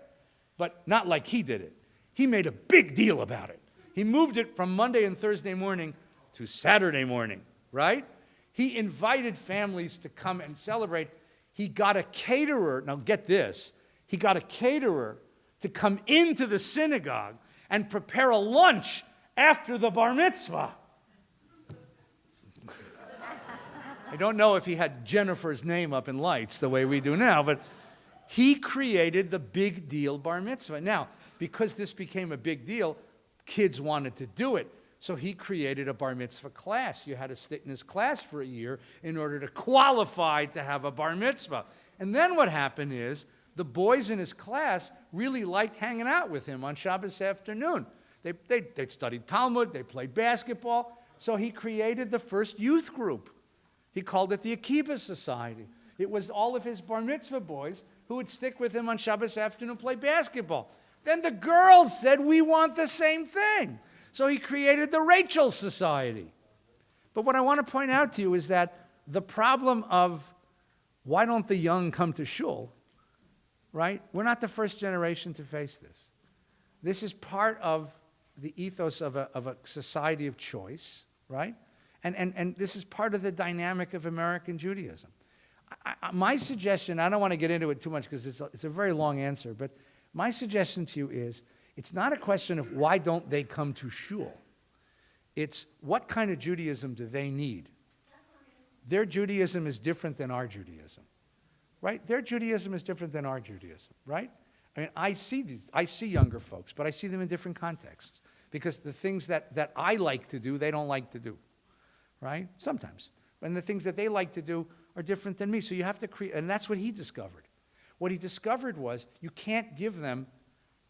But not like he did it. He made a big deal about it. He moved it from Monday and Thursday morning to Saturday morning, right? He invited families to come and celebrate. He got a caterer. Now, get this. He got a caterer to come into the synagogue and prepare a lunch after the bar mitzvah. I don't know if he had Jennifer's name up in lights the way we do now, but he created the big deal bar mitzvah. Now, because this became a big deal, kids wanted to do it. So he created a bar mitzvah class. You had to sit in his class for a year in order to qualify to have a bar mitzvah. And then what happened is the boys in his class really liked hanging out with him on Shabbos afternoon. They studied Talmud, they played basketball. So he created the first youth group. He called it the Akiba Society. It was all of his bar mitzvah boys who would stick with him on Shabbos afternoon and play basketball. Then the girls said, we want the same thing. So he created the Rachel Society. But what I want to point out to you is that the problem of why don't the young come to shul, right? We're not the first generation to face this. This is part of the ethos of a society of choice, right? And this is part of the dynamic of American Judaism. My suggestion, I don't want to get into it too much because it's a very long answer, but my suggestion to you is, it's not a question of why don't they come to shul. It's what kind of Judaism do they need? Their Judaism is different than our Judaism, right? Their Judaism is different than our Judaism, right? I mean, I see younger folks, but I see them in different contexts because the things that I like to do, they don't like to do, right? Sometimes. And the things that they like to do are different than me. So you have to create, and that's what he discovered. What he discovered was you can't give them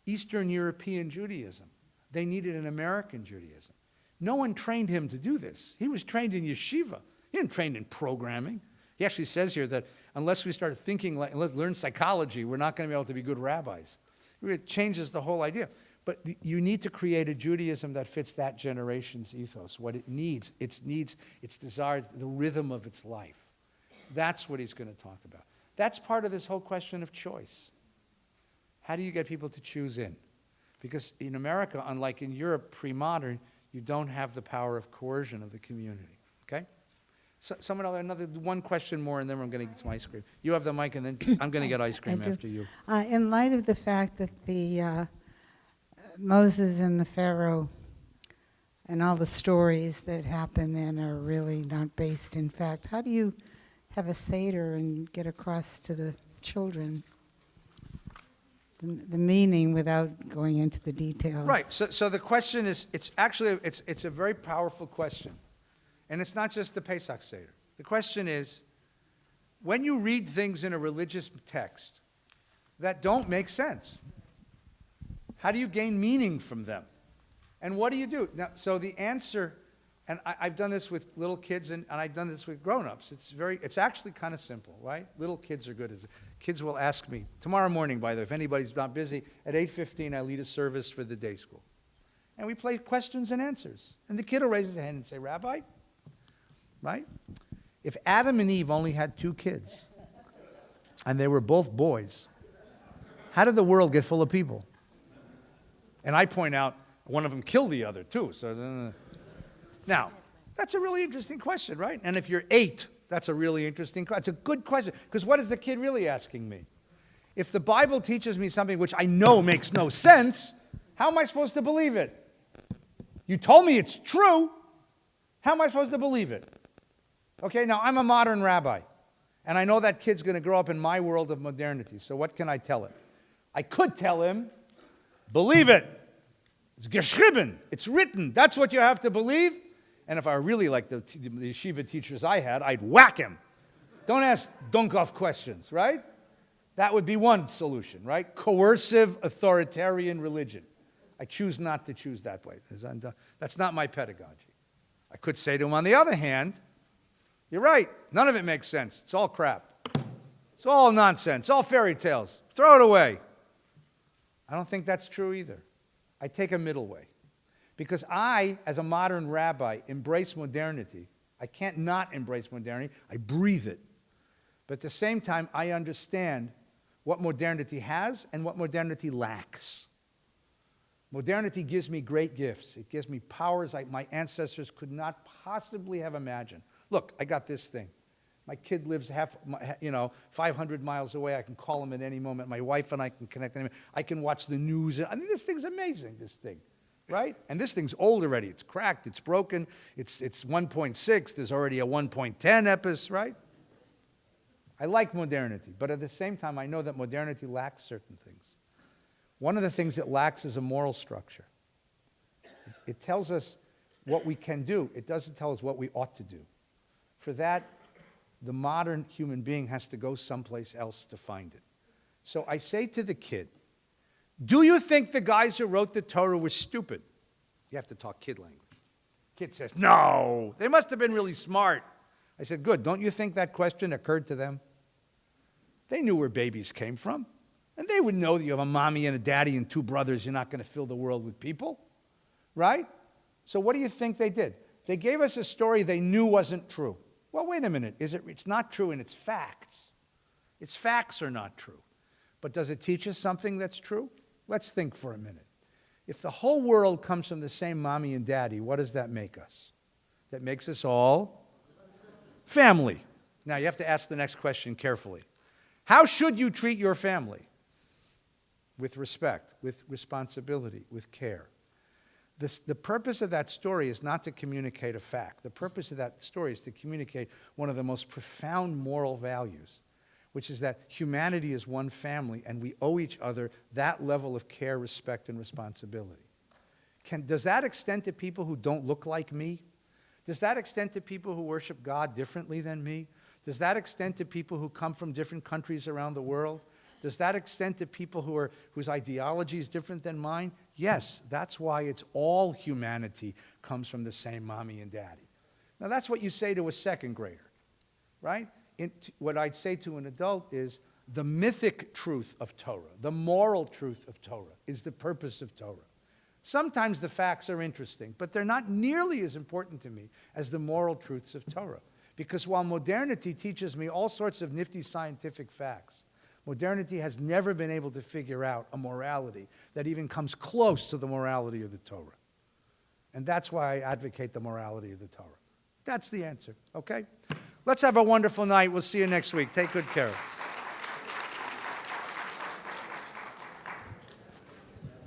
Eastern European Judaism. They needed an American Judaism. No one trained him to do this. He was trained in yeshiva. He didn't train in programming. He actually says here that unless we start thinking, like, let's learn psychology, we're not going to be able to be good rabbis. It changes the whole idea. But you need to create a Judaism that fits that generation's ethos, what it needs, its desires, the rhythm of its life. That's what he's going to talk about. That's part of this whole question of choice. How do you get people to choose in? Because in America, unlike in Europe, pre-modern, you don't have the power of coercion of the community, okay? So, someone else, another one question more, and then I'm going to get some ice cream. You have the mic, and then I'm going to get ice cream do. after you. In light of the fact that the Moses and the Pharaoh and all the stories that happen then are really not based in fact, how do you have a Seder and get across to the children the meaning without going into the details? Right. So the question is, it's actually, it's a very powerful question. And it's not just the Pesach Seder. The question is, when you read things in a religious text that don't make sense, how do you gain meaning from them? And what do you do? Now, so the answer, and I've done this with little kids and I've done this with grown-ups. It's actually kind of simple, right? Little kids are good. Kids will ask me, tomorrow morning, by the way, if anybody's not busy, at 8:15 I lead a service for the day school. And we play questions and answers. And the kid will raise his hand and say, Rabbi, right? If Adam and Eve only had 2 kids, and they were both boys, how did the world get full of people? And I point out, one of them killed the other, too. So, now, that's a really interesting question, right? And if you're 8, that's a really interesting question. It's a good question, because what is the kid really asking me? If the Bible teaches me something which I know makes no sense, how am I supposed to believe it? You told me it's true. How am I supposed to believe it? Okay, now I'm a modern rabbi, and I know that kid's going to grow up in my world of modernity, so what can I tell him? I could tell him, believe it. It's geschrieben. It's written. That's what you have to believe. And if I really like the yeshiva teachers I had, I'd whack him. Don't ask dunk-off questions, right? That would be one solution, right? Coercive authoritarian religion. I choose not to choose that way. That's not my pedagogy. I could say to him, on the other hand, you're right, none of it makes sense. It's all crap. It's all nonsense, all fairy tales. Throw it away. I don't think that's true either. I take a middle way. Because I, as a modern rabbi, embrace modernity. I can't not embrace modernity. I breathe it. But at the same time, I understand what modernity has and what modernity lacks. Modernity gives me great gifts. It gives me powers my ancestors could not possibly have imagined. Look, I got this thing. My kid lives 500 miles away. I can call him at any moment. My wife and I can connect. I can watch the news. I mean, this thing's amazing, this thing, right? And this thing's old already. It's cracked. It's broken. It's 1.6. There's already a 1.10 EPIS, right? I like modernity, but at the same time, I know that modernity lacks certain things. One of the things it lacks is a moral structure. It tells us what we can do. It doesn't tell us what we ought to do. For that, the modern human being has to go someplace else to find it. So I say to the kid, do you think the guys who wrote the Torah were stupid? You have to talk kid language. Kid says, no, they must have been really smart. I said, good, don't you think that question occurred to them? They knew where babies came from. And they would know that you have a mommy and a daddy and 2 brothers. You're not going to fill the world with people, right? So what do you think they did? They gave us a story they knew wasn't true. Well, wait a minute. It's not true in its facts. Its facts are not true. But does it teach us something that's true? Let's think for a minute. If the whole world comes from the same mommy and daddy, what does that make us? That makes us all family. Now, you have to ask the next question carefully. How should you treat your family? With respect, with responsibility, with care. The purpose of that story is not to communicate a fact. The purpose of that story is to communicate one of the most profound moral values, which is that humanity is one family and we owe each other that level of care, respect, and responsibility. Does that extend to people who don't look like me? Does that extend to people who worship God differently than me? Does that extend to people who come from different countries around the world? Does that extend to people whose ideology is different than mine? Yes, that's why it's all humanity comes from the same mommy and daddy. Now, that's what you say to a second grader, right? What I'd say to an adult is the mythic truth of Torah, the moral truth of Torah, is the purpose of Torah. Sometimes the facts are interesting, but they're not nearly as important to me as the moral truths of Torah. Because while modernity teaches me all sorts of nifty scientific facts, modernity has never been able to figure out a morality that even comes close to the morality of the Torah. And that's why I advocate the morality of the Torah. That's the answer, okay? Let's have a wonderful night. We'll see you next week. Take good care.